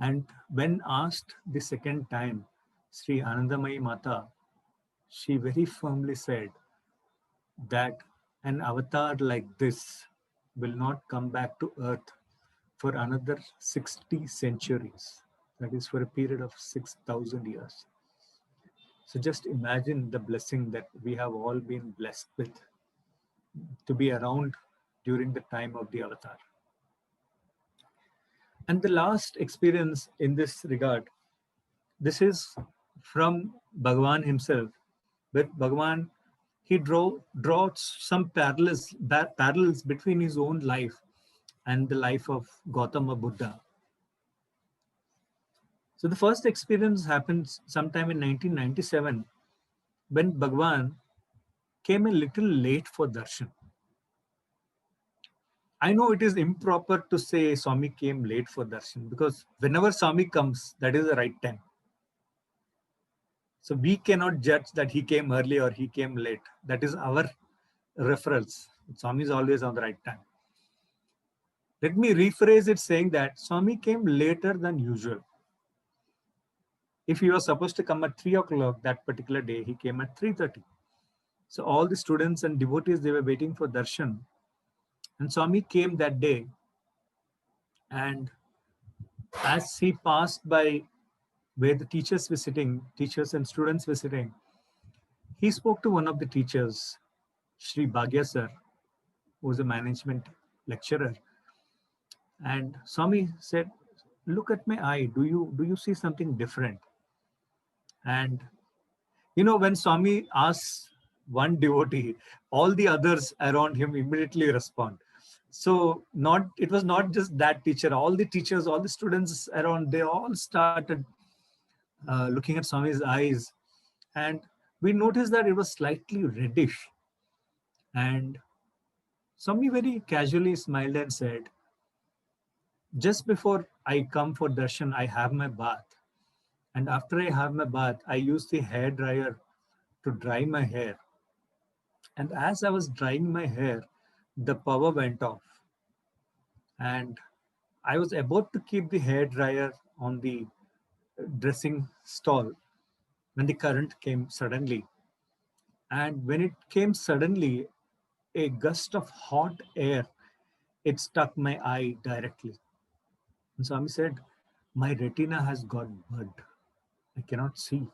And when asked the second time, Sri Anandamayi Mata, she very firmly said that an avatar like this will not come back to earth for another 60 centuries. That is for a period of 6,000 years. So just imagine the blessing that we have all been blessed with, to be around during the time of the avatar. And the last experience in this regard, this is from Bhagwan himself. But Bhagwan, he draws some parallels between his own life and the life of Gautama Buddha. So the first experience happened sometime in 1997 when Bhagwan came a little late for darshan. I know it is improper to say Swami came late for darshan, because whenever Swami comes, that is the right time. So we cannot judge that he came early or he came late. That is our reference. Swami is always on the right time. Let me rephrase it saying that Swami came later than usual. If he was supposed to come at 3 o'clock that particular day, he came at 3:30. So all the students and devotees, they were waiting for darshan. And Swami came that day. And as he passed by where the teachers and students were sitting, he spoke to one of the teachers, Sri Bhagya sir, who was a management lecturer. And Swami said, look at my eye. Do you see something different? And when Swami asks one devotee, all the others around him immediately respond. So it was not just that teacher, all the teachers, all the students around, they all started looking at Swami's eyes. And we noticed that it was slightly reddish. And Swami very casually smiled and said, just before I come for darshan, I have my bath. And after I have my bath, I use the hair dryer to dry my hair. And as I was drying my hair, the power went off. And I was about to keep the hair dryer on the dressing stall when the current came suddenly. And when it came suddenly, a gust of hot air, it struck my eye directly. And Swami said, my retina has got bugged. I cannot see.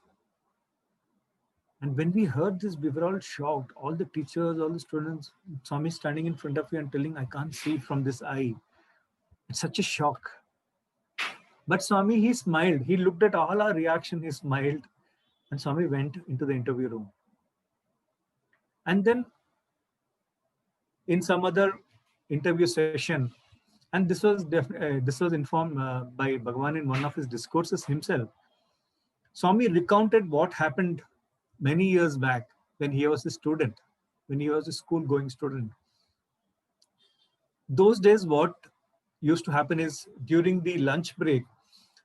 And when we heard this, we were all shocked. All the teachers, all the students, Swami standing in front of you and telling, I can't see from this eye. It's such a shock. But Swami, he smiled. He looked at all our reaction. He smiled. And Swami went into the interview room. And then in some other interview session, and this was informed by Bhagwan in one of his discourses himself. Swami recounted what happened many years back when he was a student, when he was a school going student. Those days, what used to happen is during the lunch break,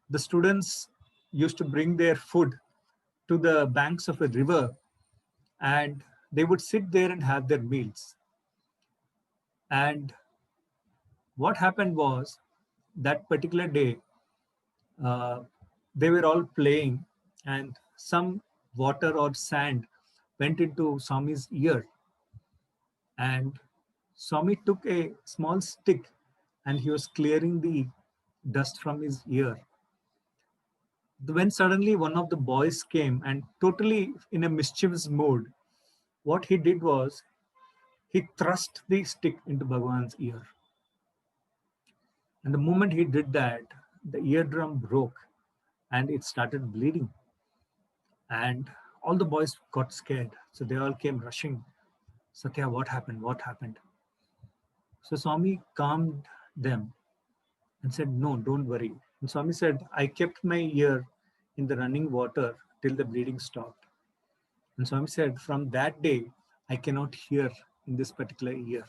the students used to bring their food to the banks of a river, and they would sit there and have their meals. And what happened was that particular day, uh, they were all playing, and some water or sand went into Swami's ear. And Swami took a small stick and he was clearing the dust from his ear. When suddenly one of the boys came and, totally in a mischievous mood, what he did was he thrust the stick into Bhagwan's ear. And the moment he did that, the eardrum broke and it started bleeding. And all the boys got scared. So they all came rushing. Satya, what happened? What happened? So Swami calmed them and said, no, don't worry. And Swami said, I kept my ear in the running water till the bleeding stopped. And Swami said, from that day, I cannot hear in this particular ear.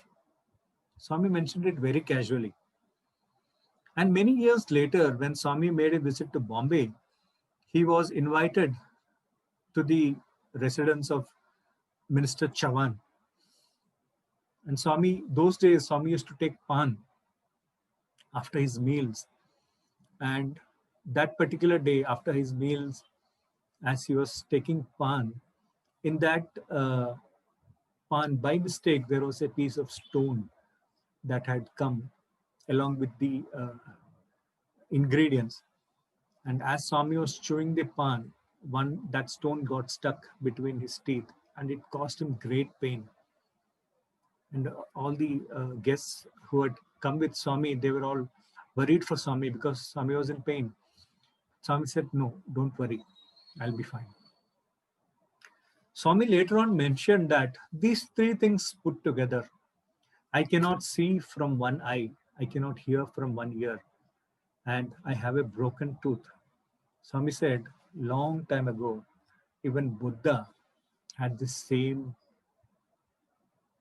Swami mentioned it very casually. And many years later, when Swami made a visit to Bombay, he was invited to the residence of Minister Chavan. And Swami, those days, Swami used to take pan after his meals. And that particular day, after his meals, as he was taking pan, in that pan, by mistake, there was a piece of stone that had come along with the ingredients. And as Swami was chewing the pan, that stone got stuck between his teeth and it caused him great pain. And all the guests who had come with Swami, they were all worried for Swami because Swami was in pain. Swami said, no, don't worry, I'll be fine. Swami later on mentioned that these three things put together, I cannot see from one eye, I cannot hear from one ear, and I have a broken tooth. Swami said, long time ago, even Buddha had the same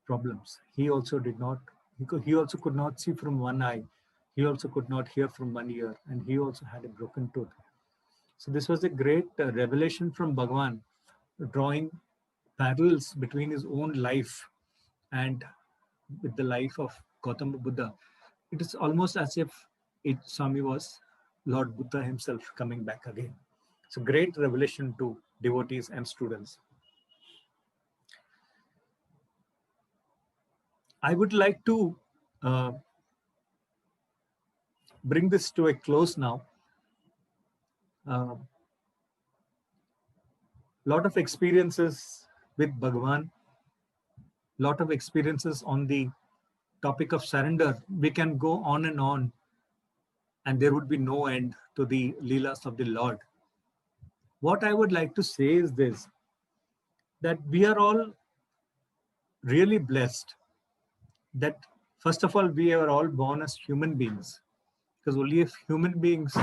problems. He also did not, he also could not see from one eye. He also could not hear from one ear, and he also had a broken tooth. So this was a great revelation from Bhagwan, drawing parallels between his own life and with the life of Gautama Buddha. It is almost as if Swami was Lord Buddha himself coming back again. It's a great revelation to devotees and students. I would like to bring this to a close now. Lot of experiences with Bhagwan, lot of experiences on the topic of surrender. We can go on, and there would be no end to the Leelas of the Lord. What I would like to say is this, that we are all really blessed that, first of all, we are all born as human beings, because only if human beings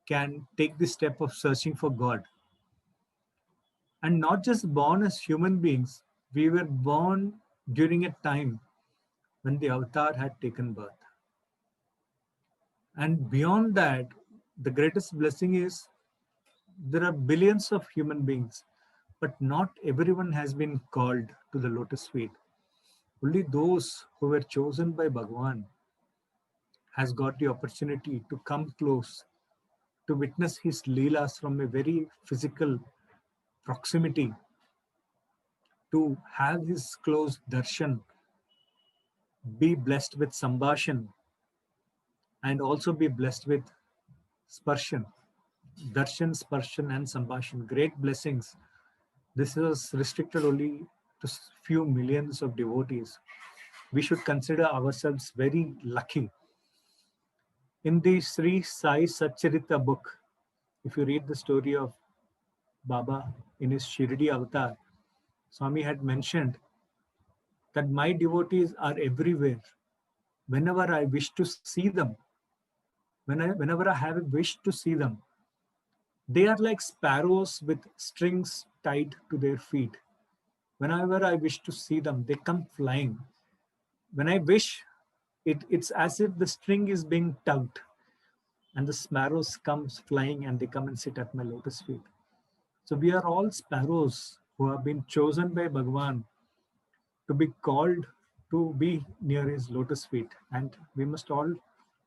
can take the step of searching for God. And not just born as human beings, we were born during a time when the avatar had taken birth. And beyond that, the greatest blessing is there are billions of human beings, but not everyone has been called to the lotus feet. Only those who were chosen by Bhagwan has got the opportunity to come close, to witness his leelas from a very physical proximity, to have his close darshan, be blessed with sambhashan, and also be blessed with sparshan. Darshan, sparshan, and sambhashan, great blessings. This is restricted only to few millions of devotees. We should consider ourselves very lucky. In the Sri Sai Satcharita book, if you read the story of Baba in his Shirdi avatar, Swami had mentioned that my devotees are everywhere. whenever I wish to see them, whenever I have a wish to see them, they are like sparrows with strings tied to their feet. Whenever I wish to see them, they come flying. When I wish, it's as if the string is being tugged and the sparrows comes flying and they come and sit at my lotus feet. So we are all sparrows who have been chosen by Bhagavan to be called to be near his lotus feet. And we must all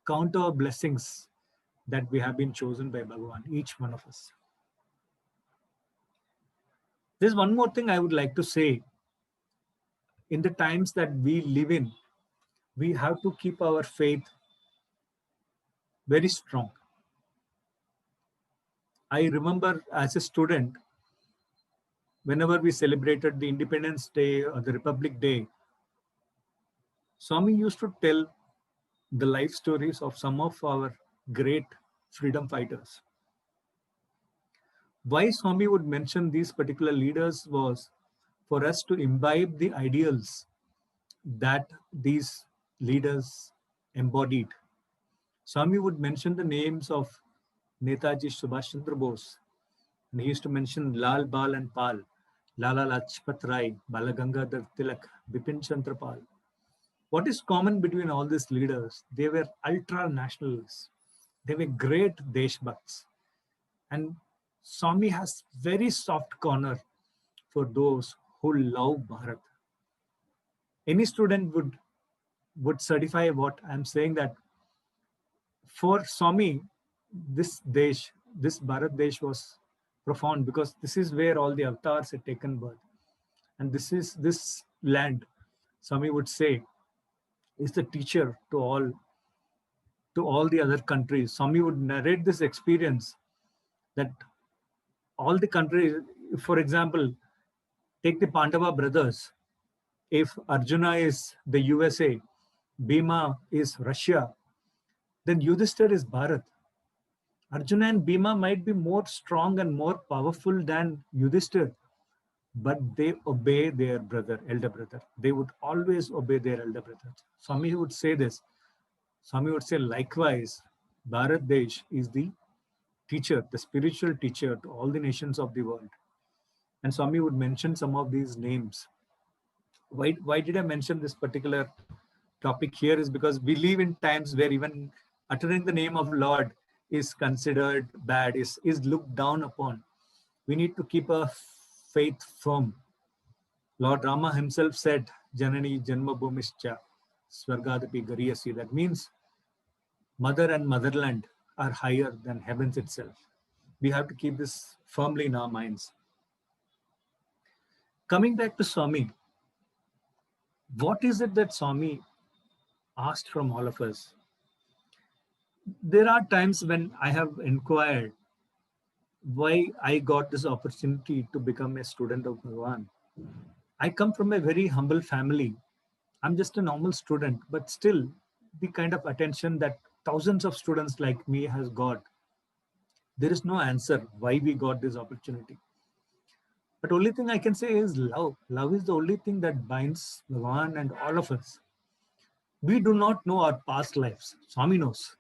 count our blessings that we have been chosen by Bhagavan, each one of us. There's one more thing I would like to say. In the times that we live in, we have to keep our faith very strong. I remember as a student, whenever we celebrated the Independence Day or the Republic Day, Swami used to tell the life stories of some of our great freedom fighters. Why Swami would mention these particular leaders was for us to imbibe the ideals that these leaders embodied. Swami would mention the names of Netaji Subhash Chandra Bose, and he used to mention Lal, Bal and Pal, Lala Lajpat Rai, Balagangadhar Tilak, Bipin Chandra Pal. What is common between all these leaders? They were ultra-nationalists. They were great Deshbhakts. And Swami has very soft corner for those who love Bharat. Any student would certify what I'm saying, that for Swami, this Bharat Desh was profound, because this is where all the avatars had taken birth. And this land, Swami would say, is the teacher to all the other countries. Swami would narrate this experience that all the countries, for example, take the Pandava brothers. If Arjuna is the USA, Bhima is Russia, then Yudhishthir is Bharat. Arjuna and Bhima might be more strong and more powerful than Yudhishthir, but they obey their elder brother. They would always obey their elder brother. Swami would say this. Swami would say, likewise, Bharat Desh is the teacher, the spiritual teacher to all the nations of the world. And Swami would mention some of these names. Why did I mention this particular topic here is because we live in times where even uttering the name of Lord is considered bad, is looked down upon. We need to keep our faith firm. Lord Rama himself said, Janani Janma Bhumischa Swargadapi Gariyasi. That means mother and motherland are higher than heavens itself. We have to keep this firmly in our minds. Coming back to Swami, what is it that Swami asked from all of us? There are times when I have inquired why I got this opportunity to become a student of Bhagavan. I come from a very humble family. I'm just a normal student, but still the kind of attention that thousands of students like me has got, there is no answer why we got this opportunity. But only thing I can say is love. Love is the only thing that binds Bhagavan and all of us. We do not know our past lives. Swami knows.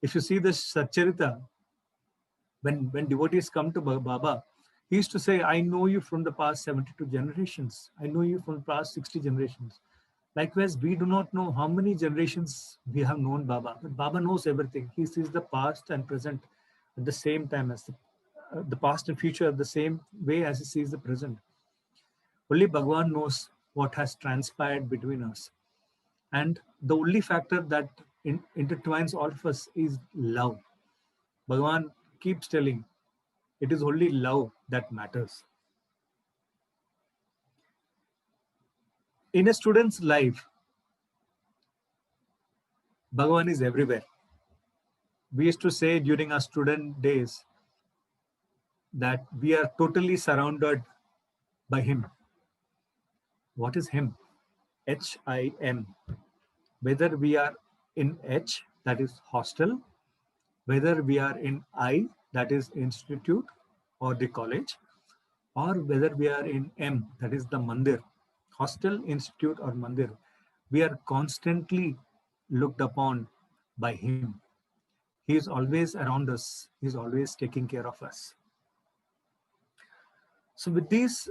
If you see the Satcharita, when devotees come to Baba, he used to say, I know you from the past 72 generations. I know you from the past 60 generations. Likewise, we do not know how many generations we have known Baba. But Baba knows everything. He sees the past and present at the same time as the past and future the same way as he sees the present. Only Bhagavan knows what has transpired between us. And the only factor that intertwines all of us is love. Bhagavan keeps telling, it is only love that matters. In a student's life, Bhagavan is everywhere. We used to say during our student days that we are totally surrounded by him. What is him? H-I-M. Whether we are in H, that is hostel, whether we are in I, that is institute or the college, or whether we are in M, that is the mandir, hostel, institute or mandir, we are constantly looked upon by him. He is always around us. He's always taking care of us. So with these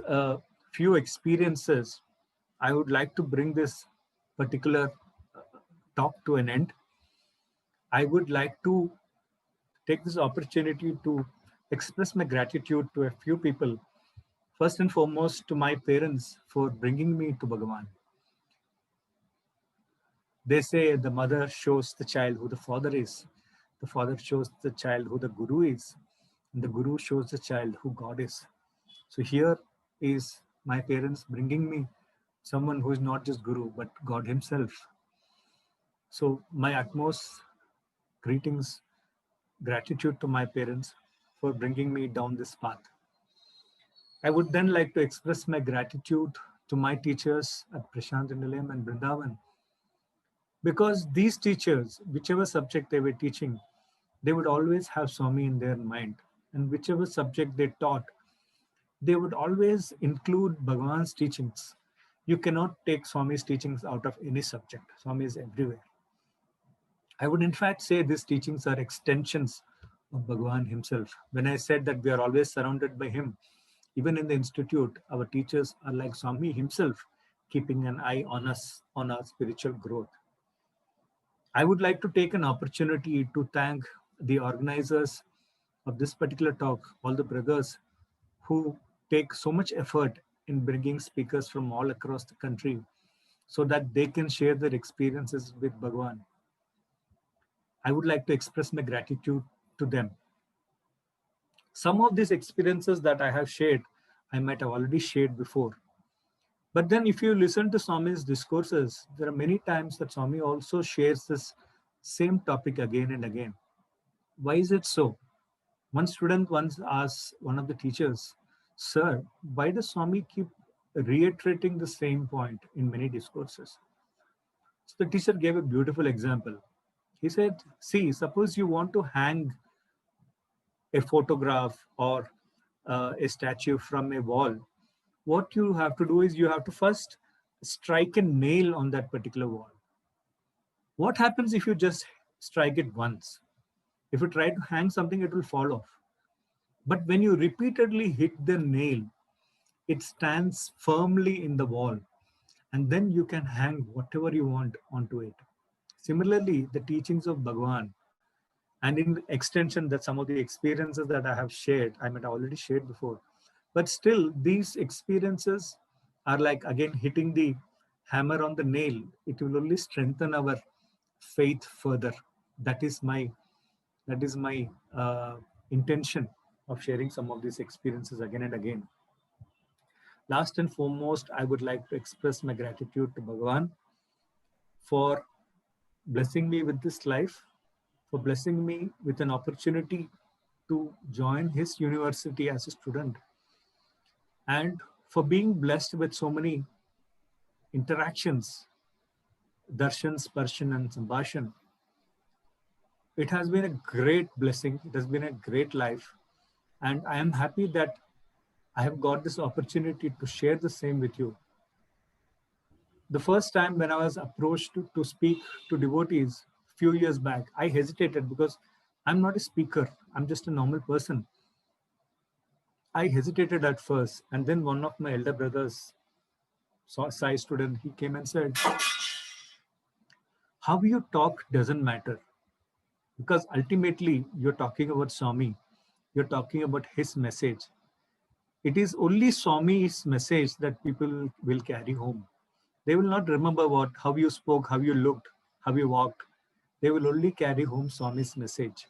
few experiences, I would like to bring this particular talk to an end. I would like to take this opportunity to express my gratitude to a few people. First and foremost, to my parents for bringing me to Bhagavan. They say the mother shows the child who the father is. The father shows the child who the guru is. And the guru shows the child who God is. So here is my parents bringing me someone who is not just guru, but God himself. So my utmost greetings, gratitude to my parents for bringing me down this path. I would then like to express my gratitude to my teachers at Prashant Nilayam and Vrindavan, because these teachers, whichever subject they were teaching, they would always have Swami in their mind. And whichever subject they taught, they would always include Bhagavan's teachings. You cannot take Swami's teachings out of any subject. Swami is everywhere. I would in fact say these teachings are extensions of Bhagavan himself. When I said that we are always surrounded by him, even in the institute, our teachers are like Swami himself, keeping an eye on us, on our spiritual growth. I would like to take an opportunity to thank the organizers of this particular talk, all the brothers who take so much effort in bringing speakers from all across the country so that they can share their experiences with Bhagavan. I would like to express my gratitude to them. Some of these experiences that I have shared, I might have already shared before. But then if you listen to Swami's discourses, there are many times that Swami also shares this same topic again and again. Why is it so? One student once asked one of the teachers, "Sir, why does Swami keep reiterating the same point in many discourses?" So the teacher gave a beautiful example. He said, "See, suppose you want to hang a photograph or a statue from a wall. What you have to do is you have to first strike a nail on that particular wall. What happens if you just strike it once? If you try to hang something, it will fall off. But when you repeatedly hit the nail, it stands firmly in the wall, and then you can hang whatever you want onto it." Similarly, the teachings of Bhagavan, and in extension, that some of the experiences that I have shared, I might have already shared before, but still these experiences are like again hitting the hammer on the nail. It will only strengthen our faith further. That is my intention of sharing some of these experiences again and again. Last and foremost, I would like to express my gratitude to Bhagavan for blessing me with this life, for blessing me with an opportunity to join his university as a student, and for being blessed with so many interactions, darshan, sparshan, and sambhashan. It has been a great blessing. It has been a great life. And I am happy that I have got this opportunity to share the same with you. The first time when I was approached to speak to devotees a few years back, I hesitated because I'm not a speaker. I'm just a normal person. I hesitated at first. And then one of my elder brothers, Sai student, he came and said, "How you talk doesn't matter, because ultimately you're talking about Swami. You're talking about his message. It is only Swami's message that people will carry home. They will not remember how you spoke, how you looked, how you walked. They will only carry home Swami's message."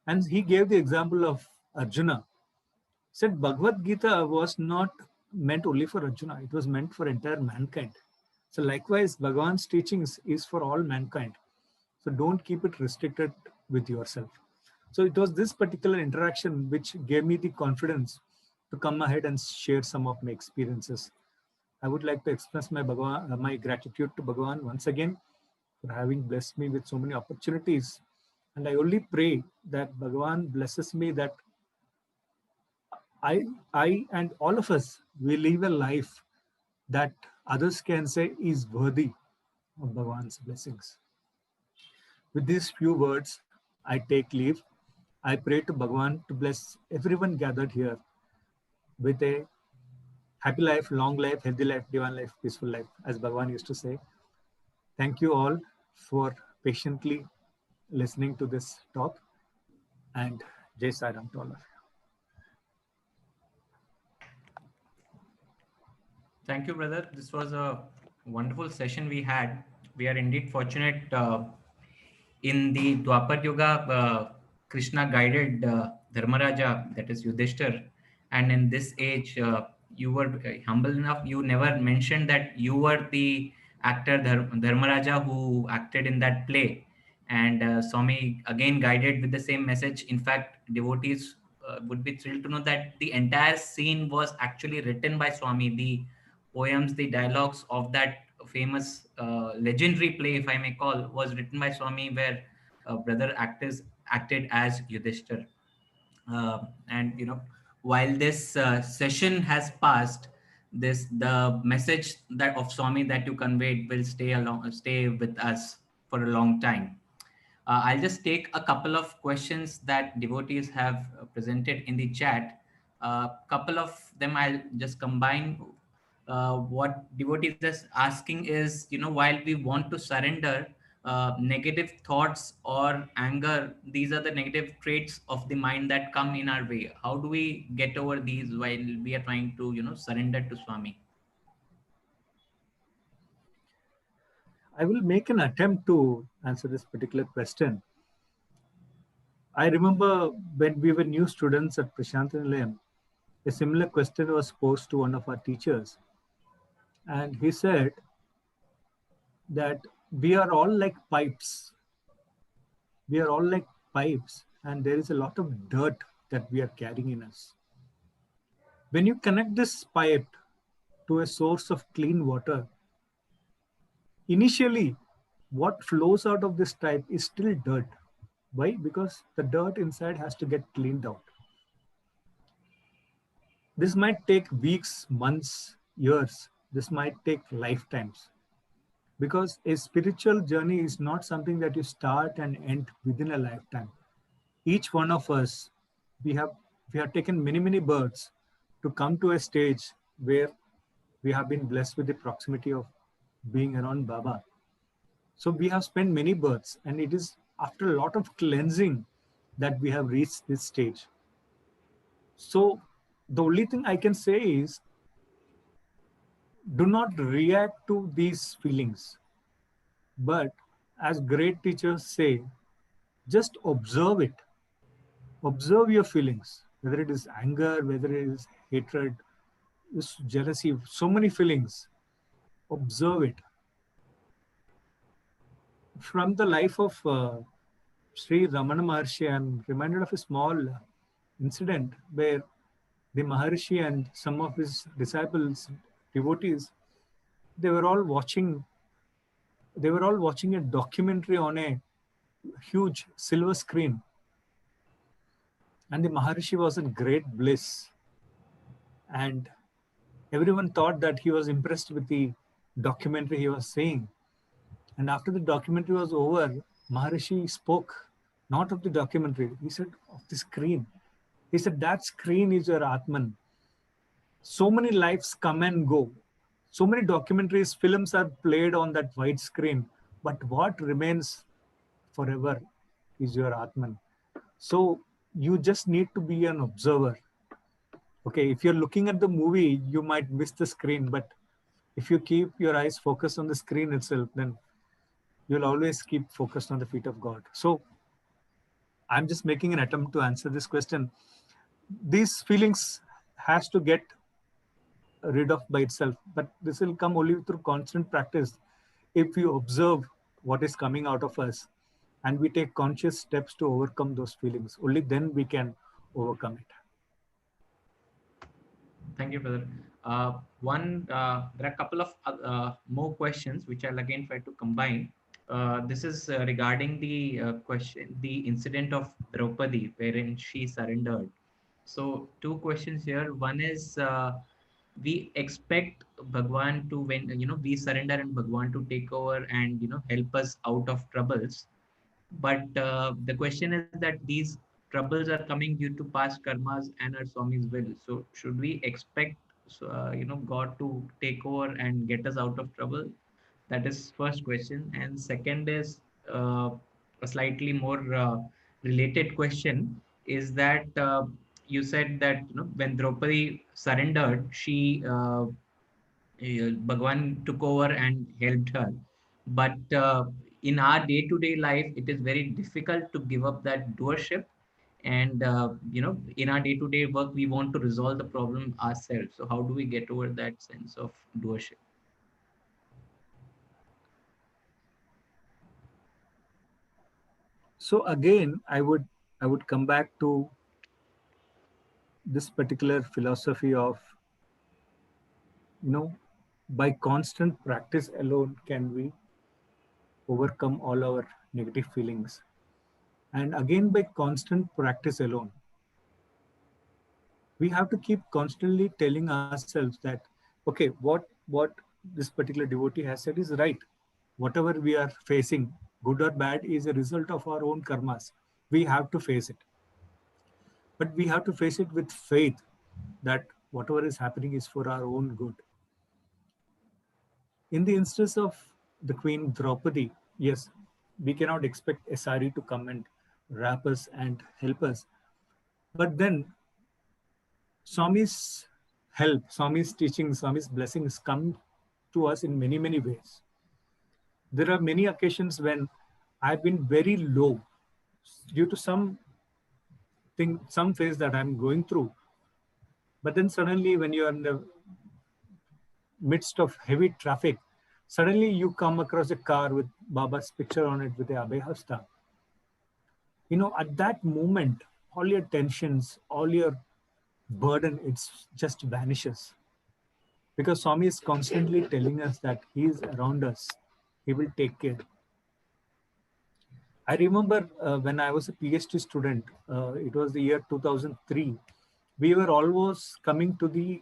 And he gave the example of Arjuna. Said Bhagavad Gita was not meant only for Arjuna. It was meant for entire mankind. So likewise, Bhagavan's teachings is for all mankind. So don't keep it restricted with yourself. So it was this particular interaction which gave me the confidence to come ahead and share some of my experiences. I would like to express my gratitude to Bhagavan once again for having blessed me with so many opportunities. And I only pray that Bhagavan blesses me, that I and all of us will live a life that others can say is worthy of Bhagavan's blessings. With these few words, I take leave. I pray to Bhagwan to bless everyone gathered here with a happy life, long life, healthy life, divine life, peaceful life, as Bhagwan used to say. Thank you all for patiently listening to this talk, and Jai Sai Ram to all of you. Thank you, brother. This was a wonderful session we had. We are indeed fortunate in the Dwapar Yuga, Krishna guided Dharmaraja, that is Yudhishthir, and in this age, you were humble enough. You never mentioned that you were the actor Dharmaraja who acted in that play, and Swami again guided with the same message. In fact, devotees would be thrilled to know that the entire scene was actually written by Swami. The poems, the dialogues of that famous legendary play, if I may call, was written by Swami, where brother actors acted as Yudhishthir. And while this session has passed, this the message that of Swami that you conveyed will stay with us for a long time. I'll just take a couple of questions that devotees have presented in the chat. A couple of them I'll just combine. What devotees are asking is, while we want to surrender, negative thoughts or anger, these are the negative traits of the mind that come in our way. How do we get over these while we are trying to, surrender to Swami? I will make an attempt to answer this particular question. I remember when we were new students at Prashantanilayam, a similar question was posed to one of our teachers. And he said that we are all like pipes. We are all like pipes, and there is a lot of dirt that we are carrying in us. When you connect this pipe to a source of clean water, initially, what flows out of this pipe is still dirt. Why? Because the dirt inside has to get cleaned out. This might take weeks, months, years. This might take lifetimes. Because a spiritual journey is not something that you start and end within a lifetime. Each one of us, we have taken many births to come to a stage where we have been blessed with the proximity of being around Baba. So we have spent many births, and it is after a lot of cleansing that we have reached this stage. So the only thing I can say is, do not react to these feelings, but as great teachers say, just observe it. Observe your feelings, whether it is anger, whether it is hatred, jealousy, so many feelings. Observe it. From the life of Sri Ramana Maharshi, I'm reminded of a small incident where the Maharshi and some of his disciples, devotees, they were all watching a documentary on a huge silver screen. And the Maharishi was in great bliss. And everyone thought that he was impressed with the documentary he was seeing. And after the documentary was over, Maharishi spoke not of the documentary. He said, of the screen. He said, that screen is your Atman. So many lives come and go. So many documentaries, films are played on that white screen. But what remains forever is your Atman. So you just need to be an observer. Okay, if you're looking at the movie, you might miss the screen, but if you keep your eyes focused on the screen itself, then you'll always keep focused on the feet of God. So I'm just making an attempt to answer this question. These feelings has to get rid of by itself, but this will come only through constant practice. If we observe what is coming out of us and we take conscious steps to overcome those feelings, only then we can overcome it. Thank you, brother. There are a couple of more questions which I'll again try to combine. This is regarding the question, the incident of Draupadi, wherein she surrendered. So, two questions here. One is, we expect Bhagwan to, when we surrender and Bhagwan to take over and help us out of troubles. But the question is that these troubles are coming due to past karmas and our Swami's will. So should we expect, God to take over and get us out of trouble? That is first question. And second is a slightly more related question is that you said that when Draupadi surrendered, Bhagwan took over and helped her. But in our day-to-day life, it is very difficult to give up that doership. And in our day-to-day work, we want to resolve the problem ourselves. So how do we get over that sense of doership? So again, I would come back to this particular philosophy of, you know, by constant practice alone can we overcome all our negative feelings. And again, by constant practice alone, we have to keep constantly telling ourselves that, okay, what this particular devotee has said is right. Whatever we are facing, good or bad, is a result of our own karmas. We have to face it, but we have to face it with faith that whatever is happening is for our own good. In the instance of the Queen Draupadi, yes, we cannot expect SRE to come and wrap us and help us. But then Swami's help, Swami's teaching, Swami's blessings come to us in many, many ways. There are many occasions when I've been very low due to some phase that I'm going through. But then suddenly, when you are in the midst of heavy traffic, suddenly you come across a car with Baba's picture on it with the Abhay Hasta. At that moment, all your tensions, all your burden, it's just vanishes. Because Swami is constantly telling us that He is around us. He will take care. I remember when I was a PhD student, it was the year 2003. We were almost coming to the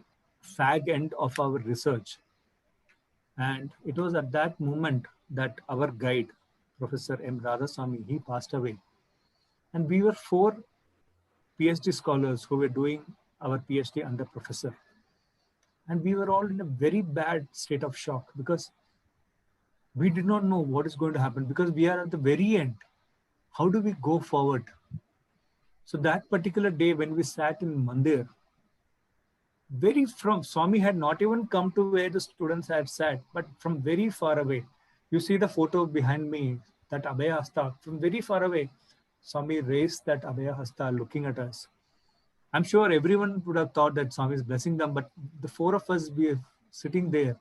fag end of our research. And it was at that moment that our guide, Professor M. Radhaswamy, he passed away. And we were 4 PhD scholars who were doing our PhD under Professor. And we were all in a very bad state of shock because we did not know what is going to happen because we are at the very end. How do we go forward? So that particular day when we sat in Mandir, Swami had not even come to where the students had sat, but from very far away. You see the photo behind me, that Abhaya Hasta, from very far away, Swami raised that Abhaya Hasta looking at us. I'm sure everyone would have thought that Swami is blessing them, but the 4 of us, we sitting there,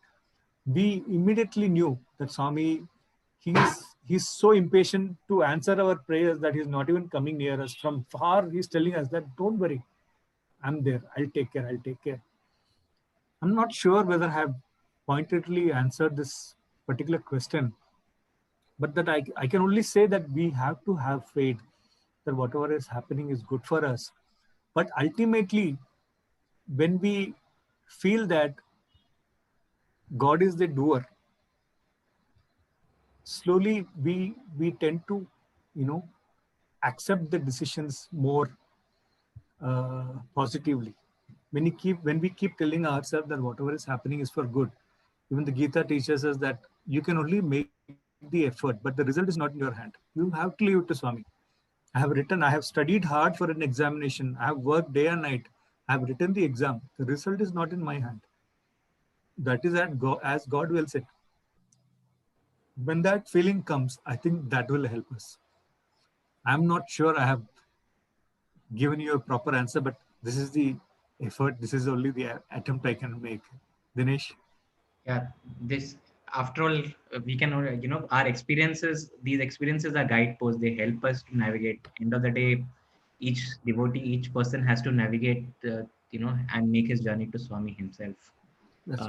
we immediately knew that Swami, he's so impatient to answer our prayers that he's not even coming near us. From far, he's telling us that, don't worry, I'm there. I'll take care. I'll take care. I'm not sure whether I have pointedly answered this particular question, but that I can only say that we have to have faith that whatever is happening is good for us. But ultimately, when we feel that God is the doer, slowly we tend to, accept the decisions more positively. When we keep telling ourselves that whatever is happening is for good, even the Gita teaches us that you can only make the effort, but the result is not in your hand. You have to leave it to Swami. I have studied hard for an examination. I have worked day and night. I have written the exam. The result is not in my hand. That is as God wills it. When that feeling comes, I think that will help us. I'm not sure I have given you a proper answer, but this is the effort. This is only the attempt I can make. Dinesh? Yeah, this after all, we can our experiences. These experiences are guideposts. They help us to navigate. End of the day, each devotee, each person has to navigate, and make his journey to Swami himself. That's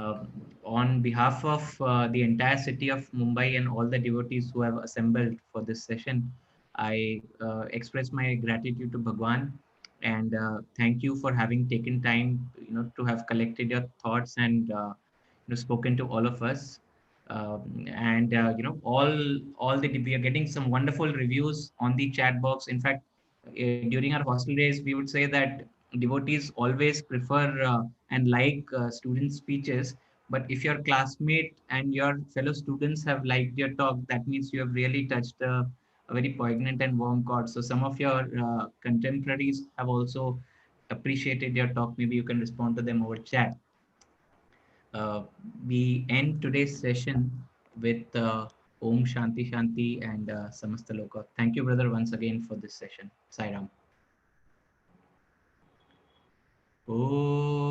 On behalf of the entire city of Mumbai and all the devotees who have assembled for this session, I express my gratitude to Bhagwan and thank you for having taken time, to have collected your thoughts and spoken to all of us. And all the we are getting some wonderful reviews on the chat box. In fact, during our hostel days, we would say that devotees always prefer and like student speeches. But if your classmate and your fellow students have liked your talk, that means you have really touched a very poignant and warm chord. So some of your contemporaries have also appreciated your talk. Maybe you can respond to them over chat. Uh, we end today's session with Om Shanti Shanti and Samasta Loka. Thank you, brother, once again for this session. Sai Ram. Om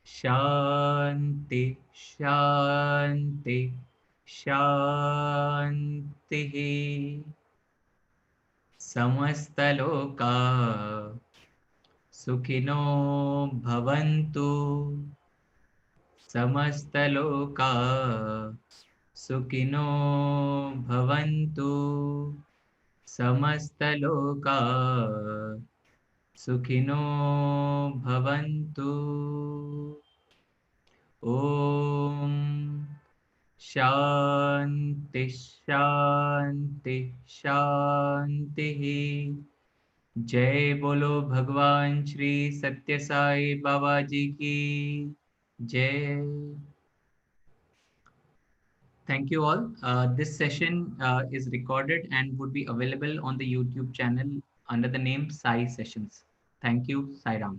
Shanti Shanti Shanti Samasta Loka Sukhino Bhavantu समस्तलोका सुखिनो भवन्तु समस्तलोका सुखिनो भवन्तु ॐ शान्ति शान्ति शान्तिः जय बोलो भगवान श्री सत्य साई बाबा जी की जय. Thank you all. This session is recorded and would be available on the YouTube channel under the name Sai Sessions. Thank you, Sai Ram.